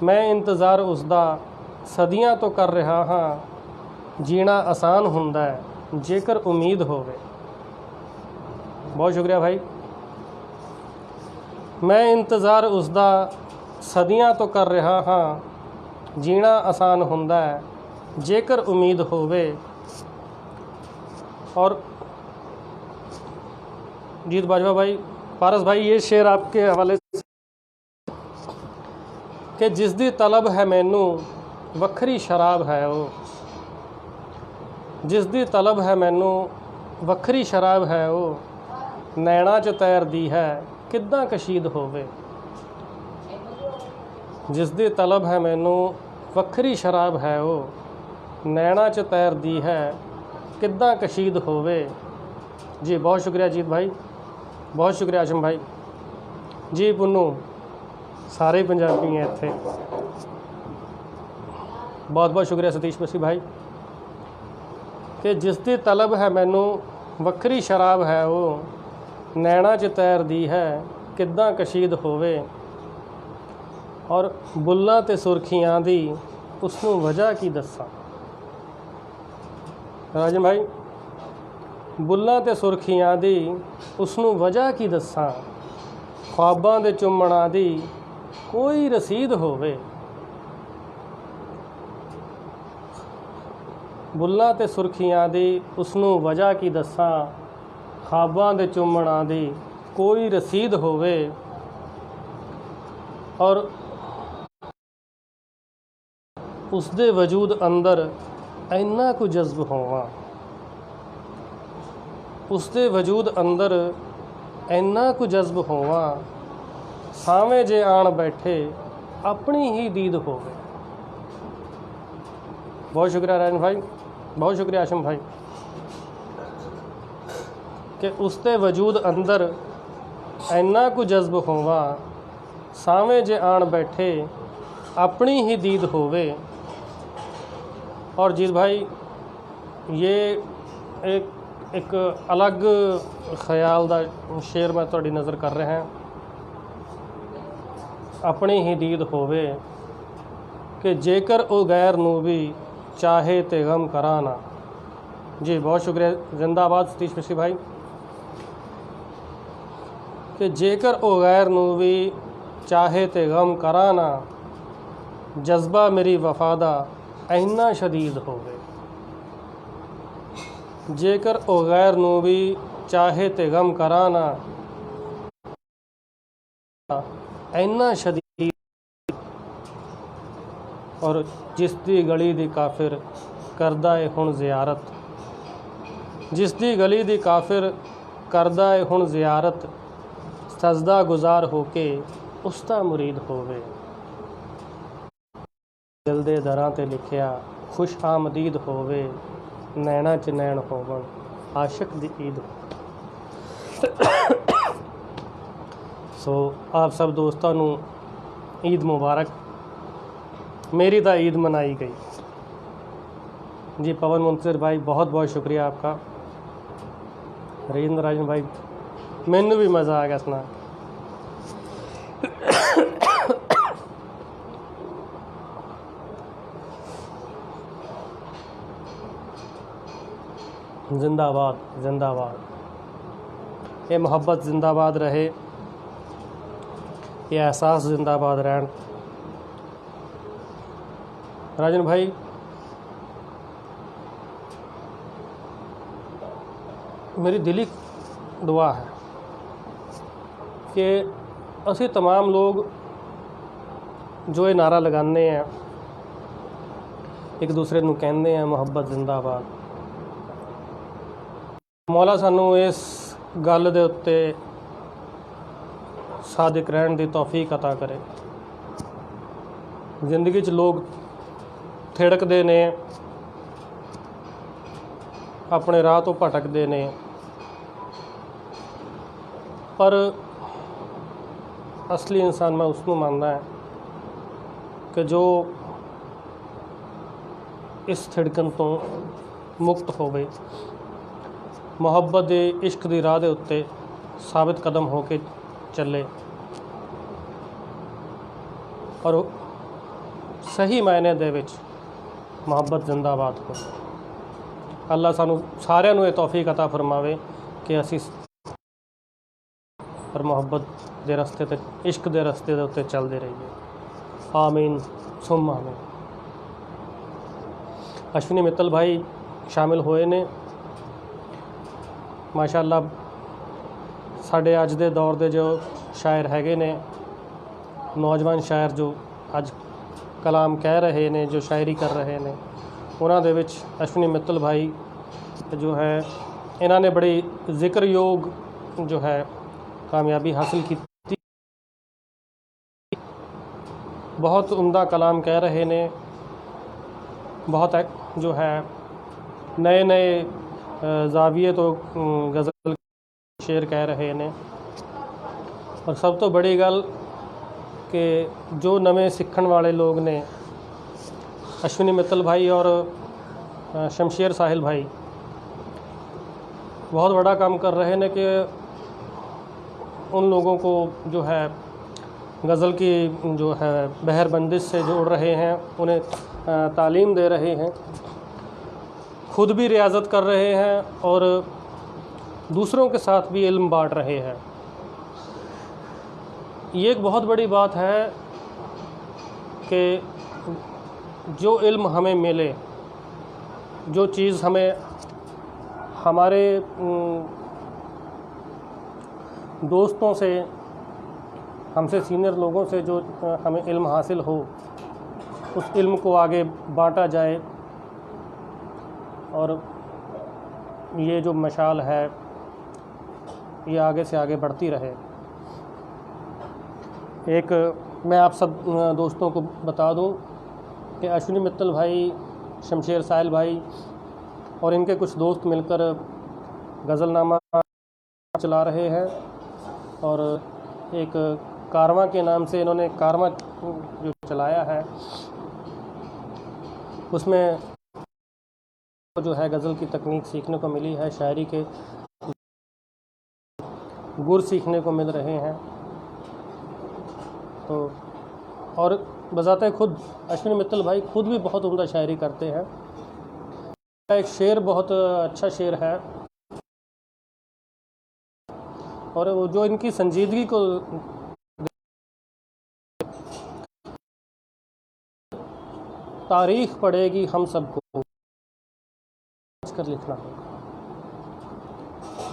मैं इंतज़ार उसदा सदियां तो कर रहा हाँ, जीना आसान हुंदा है जेकर उम्मीद होवे। बहुत शुक्रिया भाई। मैं इंतज़ार उसदा सदियां तो कर रहा हाँ, जीना आसान हुंदा है जेकर उम्मीद होवे। और जीत बाजवा भाई, पारस भाई, ये शेर आपके हवाले से कि जिस दी तलब है मैनू वक्खरी शराब है वो, जिस दी तलब है मैनू वक्खरी शराब है वो, नैना च तैरदी है किद्दां कशीद होवे। जिस दी तलब है मैनू वक्खरी शराब है वो, नैना च तैरदी है किद्दां कशीद होवे। जी बहुत शुक्रिया जीत भाई, बहुत शुक्रिया आशम भाई। जी पुन्नू, सारे पंजाबी हैं इत्थे। बहुत बहुत शुक्रिया सतीश बसी भाई कि जिस दी तलब है मैनू वक्खरी शराब है वो, नैना च तैरदी है किद्दां कशीद होवे। और बुल्लां ते सुर्खियां दी उसनू वजह की दस्सां। राजन भाई, बुल्लां ते सुर्खियां दी उसनू वजह की दस्सां, ख्वाबां दे चुम्मणां दी कोई रसीद होवे। बुल्लां ते सुर्खियां दी उसनू वजह की दस्सां, ख्वाबां दे चुम्मणां दी कोई रसीद होवे। और उसदे वजूद अंदर इन्ना कु जज्ब होवा, उसदे वजूद अंदर इन्ना कु जज्ब होवा, सावें जे आण बैठे अपनी ही दीद होवे। बहुत शुक्रिया राजन भाई, बहुत शुक्रिया आशम भाई कि उसदे वजूद अंदर इन्ना कु जज्ब होवा, सावें जे आण बैठे अपनी ही दीद होवे। और जीत भाई, ये एक अलग ख्याल दा शेर मैं तुहाडी नज़र कर रहा हैं। अपनी ही दीद होवे कि जेकर ओ गैर नू भी चाहे ते गम कराना। जी बहुत शुक्रिया, जिंदाबाद सतीश मिश्री भाई कि जेकर ओ गैर नू भी चाहे ते गम कराना, जज्बा मेरी वफादा इन्ना शदीद होवे। जेकर ओ गैर नू भी चाहे ते गम कराना, इन्ना शदीद। और जिस दी गली दी काफिर करदा है हुण ज़ियारत, जिस दी गली दी काफिर करदा है हुण ज़ियारत, सजदा गुजार होके उसदा मुरीद होवे। दिल दे दरां ते लिखिया खुश आमदीद होवे, नैना च नैन होवन आशिक दी ईद। सो आप सब दोस्तों नू ईद मुबारक। मेरी तो ईद मनाई गई जी। पवन मुंसिर भाई बहुत बहुत शुक्रिया आपका। राजेंद्र राजन भाई मैनू भी मज़ा आ गया सुना। जिंदाबाद जिंदाबाद, ये मोहब्बत जिंदाबाद रहे, ये एहसास जिंदाबाद रहन। राजन भाई मेरी दिली दुआ है कि असी तमाम लोग जो ये नारा लगाने हैं, एक दूसरे नू कहने हैं मोहब्बत जिंदाबाद, मौला सानू इस गल दे उत्ते सादिक रहन दी तौफीक अता करे। जिंदगी च लोग थिड़कते ने, अपने राह तो भटकते ने, पर असली इंसान मैं उसनू मानदा है कि जो इस थिड़कन तो मुक्त होवे, मुहब्बत दे इश्क दी राह दे उत्ते साबित कदम होके चले और सही मायने दे विच मुहब्बत जिंदाबाद हो। अल्लाह सानू सारिਆਂ ਨੂੰ ਇਹ तौफीक अता फरमावे कि असी पर मुहब्बत दे रस्ते ते इश्क दे रस्ते दे उत्ते चलते रहिए। आमीन सुम आमीन। अश्विनी मित्तल भाई शामिल होए ने। माशाअल्लाह साढ़े अज दे दौर दे जो शायर हैगे ने, नौजवान शायर जो अज कलाम कह रहे ने, जो शायरी कर रहे ने, उन्हां दे विच अश्विनी मित्तल भाई जो है इन्हां ने बड़ी जिक्र योग जो है कामयाबी हासिल की। बहुत उम्दा कलाम कह रहे ने, बहुत जो है नए नए जाविये तो गज़ल शेर कह रहे ने। और सब तो बड़ी गल कि जो नवे सीखण वाले लोग ने, अश्विनी मित्तल भाई और शमशेर साहिल भाई बहुत बड़ा काम कर रहे हैं कि उन लोगों को जो है गज़ल की जो है बहर बंदिश से जोड़ रहे हैं, उन्हें तालीम दे रहे हैं, खुद भी रियाज़त कर रहे हैं और दूसरों के साथ भी इल्म बांट रहे हैं। ये एक बहुत बड़ी बात है कि जो इल्म हमें मिले, जो चीज़ हमें हमारे दोस्तों से, हमसे सीनियर लोगों से जो हमें इल्म हासिल हो, उस इल्म को आगे बांटा जाए और ये जो मशाल है ये आगे से आगे बढ़ती रहे। एक मैं आप सब दोस्तों को बता दूं कि अश्विनी मित्तल भाई, शमशेर साहिल भाई और इनके कुछ दोस्त मिलकर गज़लनामा चला रहे हैं और एक कारवां के नाम से इन्होंने कारवां जो चलाया है, उसमें जो है गज़ल की तकनीक सीखने को मिली है, शायरी के गुर सीखने को मिल रहे हैं। तो और बजाते खुद अश्विनी मित्तल भाई खुद भी बहुत उम्दा शायरी करते हैं। एक शेर बहुत अच्छा शेर है और वो जो इनकी संजीदगी को तारीख पड़ेगी हम सबको कर लिखना होगा।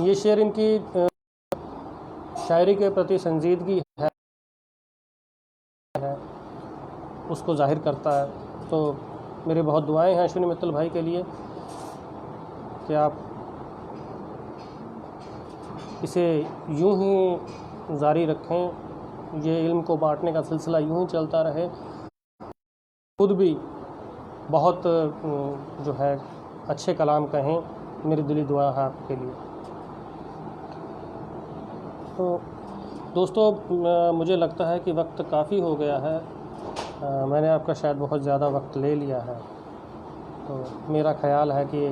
ये शेर इनकी शायरी के प्रति संजीदगी है, उसको जाहिर करता है। तो मेरी बहुत दुआएं हैं अश्विनी मित्तल भाई के लिए कि आप इसे यूं ही जारी रखें, ये इल्म को बांटने का सिलसिला यूं ही चलता रहे। खुद भी बहुत जो है अच्छे कलाम कहें, मेरी दिली दुआ है आपके लिए। तो दोस्तों, मुझे लगता है कि वक्त काफ़ी हो गया है। मैंने आपका शायद बहुत ज़्यादा वक्त ले लिया है, तो मेरा ख़्याल है कि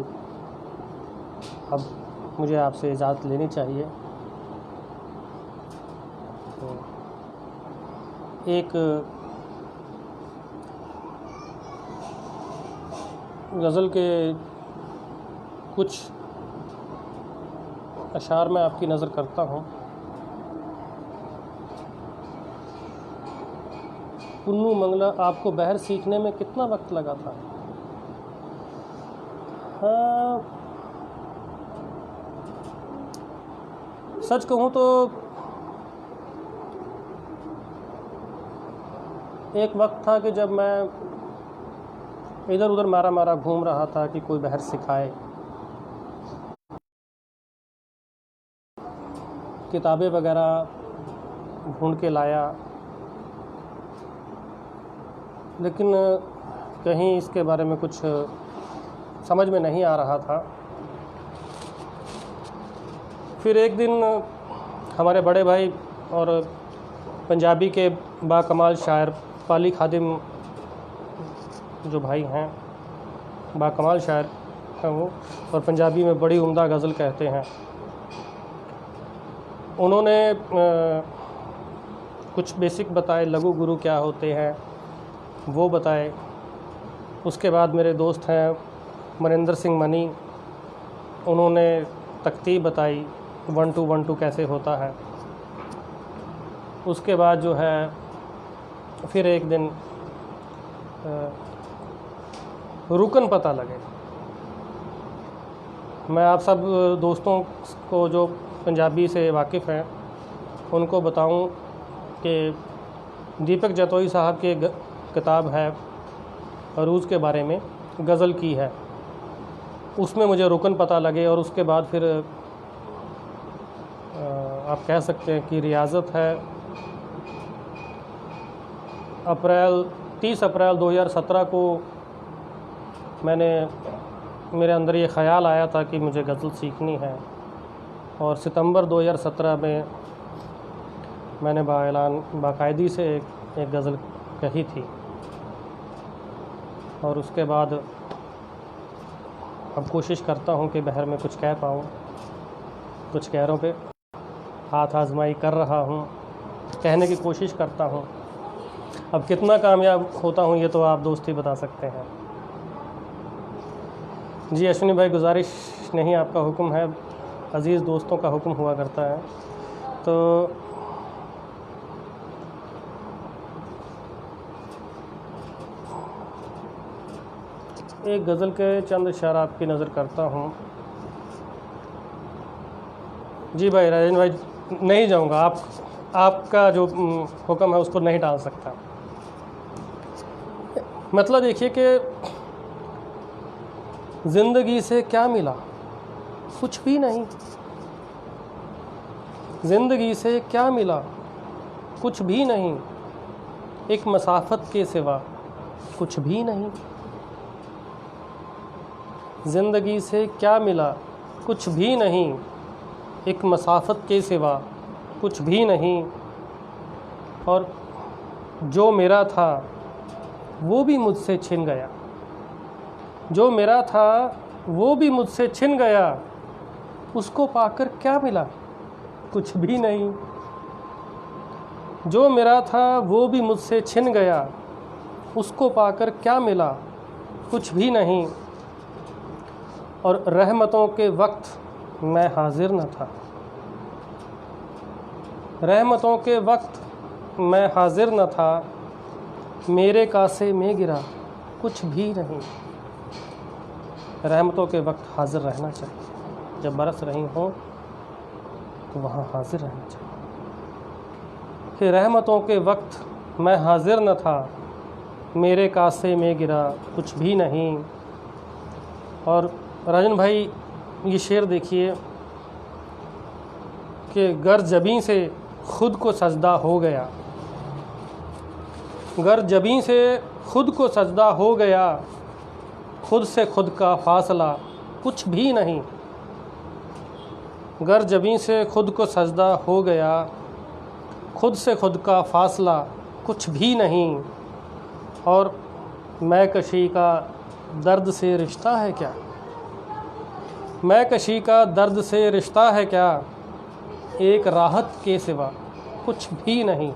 अब मुझे आपसे इजाज़त लेनी चाहिए। तो एक गज़ल के कुछ अशार में आपकी नज़र करता हूँ। पुन्नू मंगला, आपको बहर सीखने में कितना वक्त लगा था? हाँ, सच कहूँ तो एक वक्त था कि जब मैं इधर उधर मारा घूम रहा था कि कोई बहर सिखाए। किताबें वगैरह ढूंढ के लाया, लेकिन कहीं इसके बारे में कुछ समझ में नहीं आ रहा था। फिर एक दिन हमारे बड़े भाई और पंजाबी के बाकमाल शायर पाली खादिम जो भाई हैं, बाकमाल शायर हैं वो, और पंजाबी में बड़ी उम्दा गज़ल कहते हैं, उन्होंने कुछ बेसिक बताए, लघु गुरु क्या होते हैं वो बताए। उसके बाद मेरे दोस्त हैं मनिंदर सिंह मनी, उन्होंने तकतीब बताई, 1 2 1 2 कैसे होता है। उसके बाद जो है फिर एक दिन रुकन पता लगे। मैं आप सब दोस्तों को जो पंजाबी से वाकिफ़ हैं उनको बताऊं कि दीपक जतोई साहब की एक किताब है अरूज़ के बारे में, गज़ल की है, उसमें मुझे रुकन पता लगे। और उसके बाद फिर आप कह सकते हैं कि रियाज़त है। 30 अप्रैल 2017 को मेरे अंदर ये ख़्याल आया था कि मुझे गज़ल सीखनी है, और सितंबर 2017 में मैंने बाकायदी से एक गज़ल कही थी। और उसके बाद अब कोशिश करता हूँ कि बहर में कुछ कह पाऊँ। कुछ गैरों पे हाथ आजमाई कर रहा हूँ, कहने की कोशिश करता हूँ। अब कितना कामयाब होता हूँ ये तो आप दोस्त ही बता सकते हैं। जी अश्विनी भाई, गुजारिश नहीं, आपका हुक्म है, अज़ीज़ दोस्तों का हुक्म हुआ करता है। तो एक गज़ल के चंद अशार आपकी नज़र करता हूँ। जी भाई राजेंद्र भाई, नहीं जाऊँगा, आपका जो हुक्म है उसको नहीं टाल सकता। मतलब देखिए कि ज़िंदगी से क्या मिला, कुछ भी नहीं। ज़िंदगी से क्या मिला, कुछ भी नहीं। एक मसाफत के सिवा कुछ भी नहीं। ज़िंदगी से क्या मिला, कुछ भी नहीं। एक मसाफत के सिवा कुछ भी नहीं। और जो मेरा था वो भी मुझसे छिन गया। जो मेरा था वो भी मुझसे छिन गया। उसको पाकर क्या मिला, कुछ भी नहीं। जो मेरा था वो भी मुझसे छिन गया। उसको पाकर क्या मिला, कुछ भी नहीं। और रहमतों के वक्त मैं हाजिर न था। रहमतों के वक्त मैं हाजिर न था। मेरे कासे में गिरा कुछ भी नहीं। रहमतों के वक्त हाजिर रहना चाहिए। जब बरस रही हो तो वहाँ हाजिर रहना चाहिए। कि रहमतों के वक्त मैं हाजिर न था। मेरे कासे में गिरा कुछ भी नहीं। और राजन भाई, ये शेर देखिए कि गर जबीं से खुद को सजदा हो गया। गर जबीं से खुद को सजदा हो गया। खुद से खुद का फासला कुछ भी नहीं। गर जबीं से खुद को सजदा हो गया। खुद से खुद का फासला कुछ भी नहीं, और मैं कशी का दर्द से रिश्ता है क्या, मैं कशी का दर्द से रिश्ता है क्या, एक राहत के सिवा कुछ भी नहीं।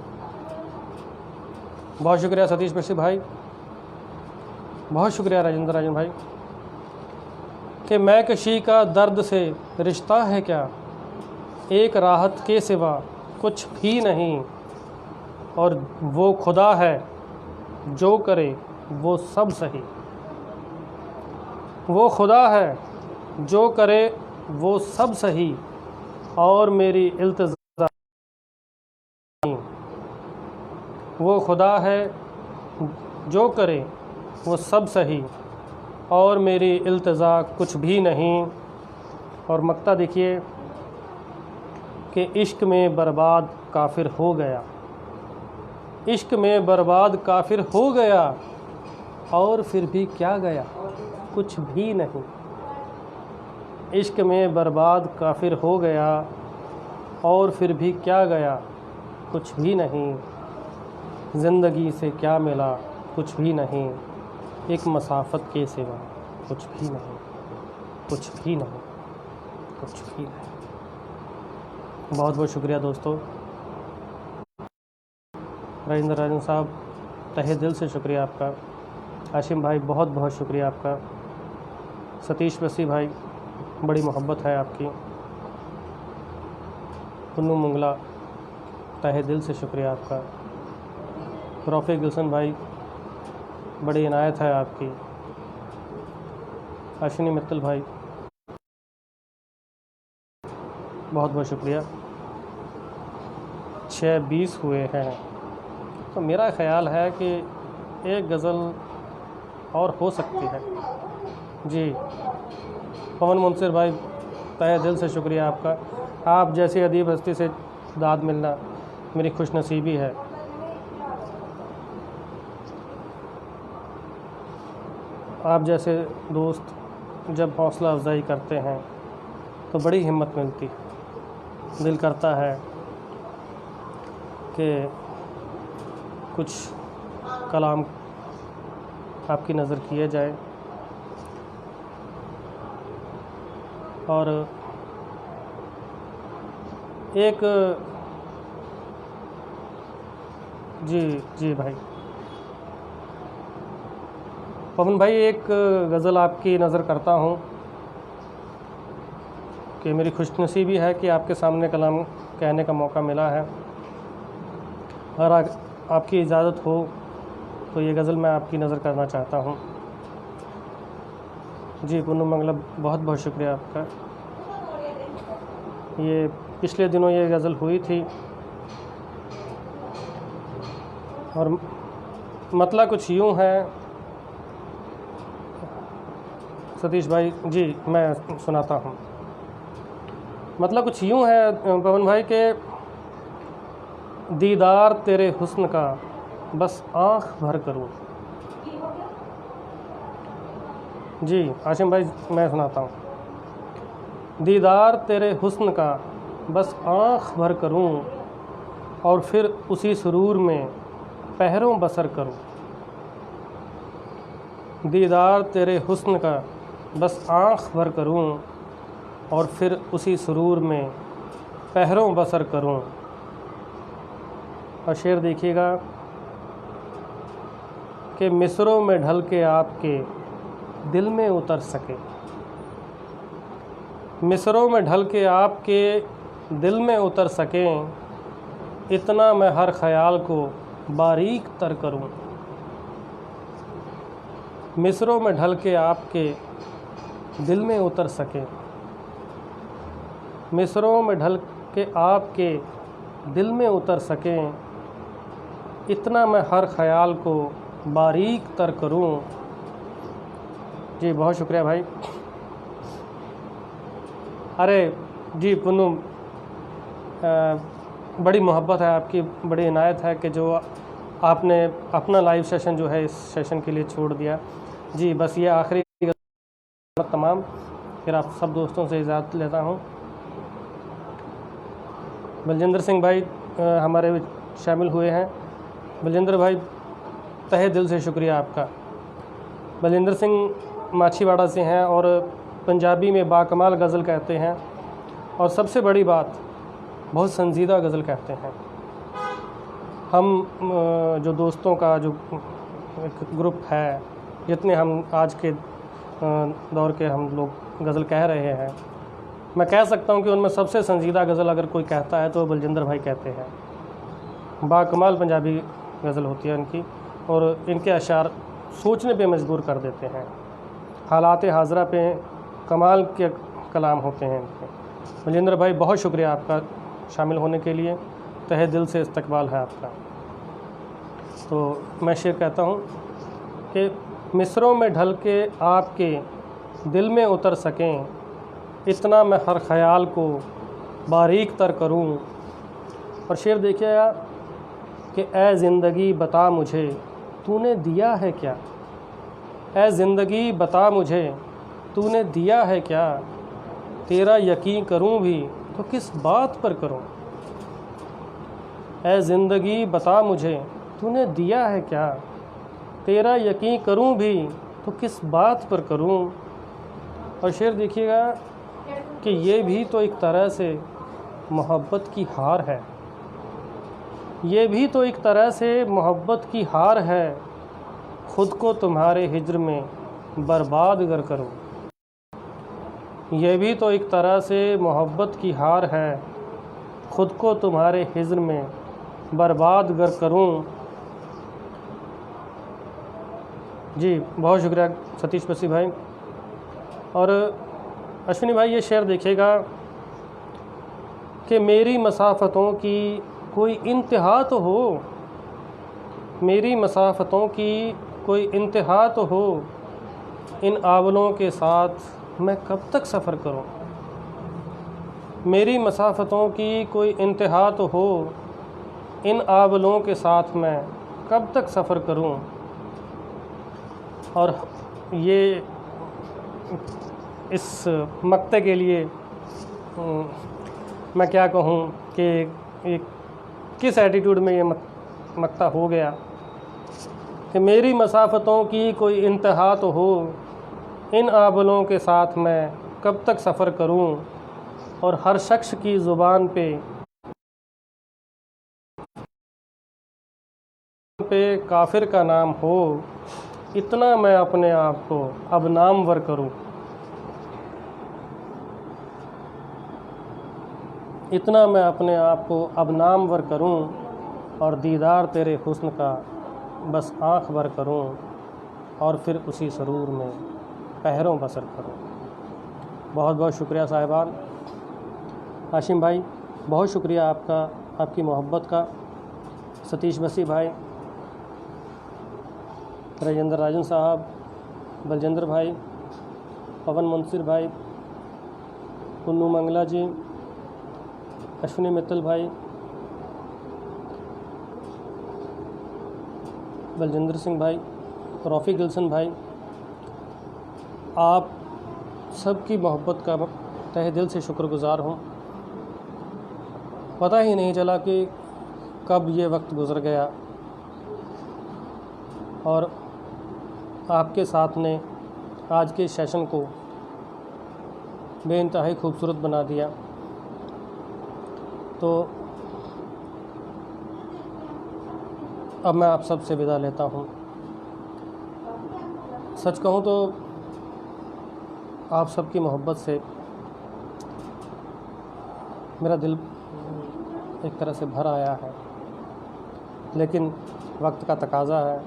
बहुत शुक्रिया सतीश बसी भाई, बहुत शुक्रिया राजेंद्र राजन भाई। कि मैं कशी का दर्द से रिश्ता है क्या, एक राहत के सिवा कुछ भी नहीं, और वो खुदा है जो करे वो सब सही, वो खुदा है जो करे वो सब सही, और मेरी इल्तिजा, वो खुदा है जो करे वो सब सही, और मेरी इल्तिजा कुछ भी नहीं। और मक्ता देखिए कि इश्क में बर्बाद काफिर हो गया, इश्क में बर्बाद काफिर हो गया, और फिर भी क्या गया, कुछ भी नहीं। इश्क में बर्बाद काफिर हो गया, और फिर भी क्या गया, कुछ भी नहीं। ज़िंदगी से क्या मिला, कुछ भी नहीं, एक मसाफत के सिवा कुछ भी नहीं, कुछ भी नहीं, कुछ भी नहीं। बहुत बहुत शुक्रिया दोस्तों। राजेंद्र राजन साहब, तहे दिल से शुक्रिया आपका। हाशिम भाई, बहुत बहुत शुक्रिया आपका। सतीश बसी भाई, बड़ी मोहब्बत है आपकी। पुन्नू मुंगला, तहे दिल से शुक्रिया आपका। रफ़ी गुलशन भाई, बड़ी इनायत है आपकी। अश्विनी मित्तल भाई, बहुत बहुत शुक्रिया। 6:20 हुए हैं, तो मेरा ख़्याल है कि एक गज़ल और हो सकती है। जी, पवन मुंसिर भाई, तहे दिल से शुक्रिया आपका। आप जैसी अदीब हस्ती से दाद मिलना मेरी खुशनसीबी है। आप जैसे दोस्त जब हौसला अफजाई करते हैं तो बड़ी हिम्मत मिलती, दिल करता है कि कुछ कलाम आपकी नज़र किए जाए। और एक जी भाई, पवन भाई, एक गज़ल आपकी नज़र करता हूँ कि मेरी खुशनसीबी है कि आपके सामने कलाम कहने का मौका मिला है। अगर आपकी इजाज़त हो तो ये गज़ल मैं आपकी नज़र करना चाहता हूँ। जी पुन्नू मंगला, बहुत बहुत शुक्रिया आपका। ये पिछले दिनों ये गज़ल हुई थी, और मतलब कुछ यूँ है। सतीश भाई जी, मैं सुनाता हूँ। मतलब कुछ यूँ है पवन भाई के, दीदार तेरे हुस्न का बस आँख भर करूँ। जी हाशिम भाई, मैं सुनाता हूँ। दीदार तेरे हुस्न का बस आँख भर करूँ, और फिर उसी सुरूर में पहरों बसर करूँ। दीदार तेरे हुस्न का बस आँख भर करूँ, और फिर उसी सुरूर में पहरों बसर करूँ। और शेर देखिएगा कि मिसरों में ढल के आपके दिल में उतर सके, मिसरों में ढल के आपके दिल में उतर सकें, इतना मैं हर ख्याल को बारीक तर करूं। मिसरों में ढल के आपके दिल में उतर सकें, मिसरों में ढल के आपके दिल में उतर सकें, इतना मैं हर ख्याल को बारीक तर करूं। जी बहुत शुक्रिया भाई। अरे जी पुन्नू, बड़ी मोहब्बत है आपकी, बड़ी इनायत है कि जो आपने अपना लाइव सेशन जो है इस सेशन के लिए छोड़ दिया। जी बस ये आखिरी तमाम, फिर आप सब दोस्तों से इजाज़त लेता हूँ। बलजिंदर सिंह भाई, हमारे शामिल हुए हैं। बलजिंदर भाई, तहे दिल से शुक्रिया आपका। बलजिंदर सिंह माछीवाड़ा से हैं और पंजाबी में बाकमाल गज़ल कहते हैं, और सबसे बड़ी बात, बहुत संजीदा गज़ल कहते हैं। हम जो दोस्तों का जो एक ग्रुप है, जितने हम आज के दौर के हम लोग गज़ल कह रहे हैं, मैं कह सकता हूँ कि उनमें सबसे संजीदा गज़ल अगर कोई कहता है तो बलजिंदर भाई कहते हैं। बाकमाल पंजाबी गज़ल होती है इनकी, और इनके अशार सोचने पे मजबूर कर देते हैं। हालात हाज़रा पे कमाल के कलाम होते हैं इनके। बलजिंदर भाई, बहुत शुक्रिया आपका शामिल होने के लिए, तहे दिल से इस्तकबाल है आपका। तो मैं शेर कहता हूँ कि मिसरों में ढल के आपके दिल में उतर सकें, इतना मैं हर ख़याल को बारीक तर करूँ। और शेर देखिएगा कि ऐ ज़िंदगी बता मुझे तूने दिया है क्या, ऐ ज़िंदगी बता मुझे तूने दिया है क्या, तेरा यकीन करूँ भी तो किस बात पर करूँ। ऐ ज़िंदगी बता मुझे तूने दिया है क्या, तेरा यकीन करूँ भी तो किस बात पर करूँ। और शेर देखिएगा कि ये भी तो एक तरह से मोहब्बत की हार है, ये भी तो एक तरह से मोहब्बत की हार है, ख़ुद को तुम्हारे हिज्र में बर्बाद अगर करूँ। ये भी तो एक तरह से मोहब्बत की हार है, ख़ुद को तुम्हारे हिज्र में बर्बाद अगर करूँ। जी, बहुत शुक्रिया सतीश बसी भाई। और अश्विनी भाई, ये शेर देखिएगा कि मेरी मसाफ़तों की कोई इंतहा तो हो, मेरी मसाफ़तों की कोई इंतहा तो हो, इन आवलों के साथ मैं कब तक सफ़र करूं। मेरी मसाफ़तों की कोई इंतहा तो हो, इन आवलों के साथ मैं कब तक सफ़र करूं। और ये इस मक्ते के लिए मैं क्या कहूँ कि एक किस एटीट्यूड में ये मक्ता हो गया कि मेरी मसाफ़तों की कोई इंतहा तो हो, इन आबलों के साथ मैं कब तक सफ़र करूं। और हर शख्स की ज़ुबान पे काफिर का नाम हो, इतना मैं अपने आप को अब नामवर करूं। इतना मैं अपने आप को अब नामवर करूं, और दीदार तेरे हुस्न का बस आँख भर करूं, और फिर उसी सरूर में पहरों बसर करूं। बहुत बहुत शुक्रिया साहिबान। हाशिम भाई, बहुत शुक्रिया आपका, आपकी मोहब्बत का। सतीश बसी भाई, राजेंद्र राजन साहब, बलजिंदर भाई, पवन मुंसिर भाई, पुन्नू मंगला जी, अश्विनी मित्तल भाई, बलजिंदर सिंह भाई, रफ़ी गिल्सन भाई, आप सबकी मोहब्बत का तहे दिल से शुक्रगुज़ार हूँ। पता ही नहीं चला कि कब ये वक्त गुज़र गया, और आपके साथ ने आज के सेशन को बेइंतहाई खूबसूरत बना दिया। तो अब मैं आप सब से विदा लेता हूँ। सच कहूँ तो आप सबकी मोहब्बत से मेरा दिल एक तरह से भर आया है, लेकिन वक्त का तकाज़ा है,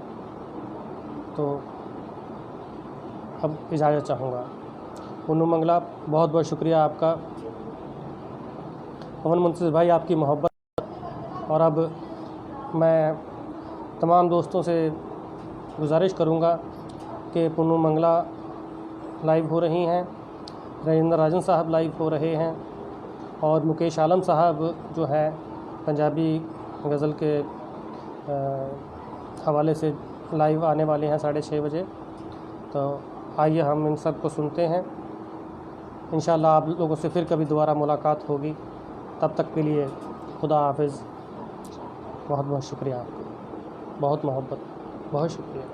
तो अब इजाज़त चाहूँगा। पुन्नू मंगला, बहुत बहुत शुक्रिया आपका। पवन मुंसिर भाई, आपकी मोहब्बत। और अब मैं तमाम दोस्तों से गुजारिश करूँगा कि पुन्नू मंगला लाइव हो रही हैं, राजेंद्र राजन साहब लाइव हो रहे हैं, और मुकेश आलम साहब जो है पंजाबी गज़ल के हवाले से लाइव आने वाले हैं 6:30 बजे। तो आइए हम इन सब को सुनते हैं। इंशाअल्लाह आप लोगों से फिर कभी दोबारा मुलाकात होगी। तब तक के लिए खुदा हाफिज़। बहुत बहुत शुक्रिया आपका, बहुत मोहब्बत, बहुत शुक्रिया।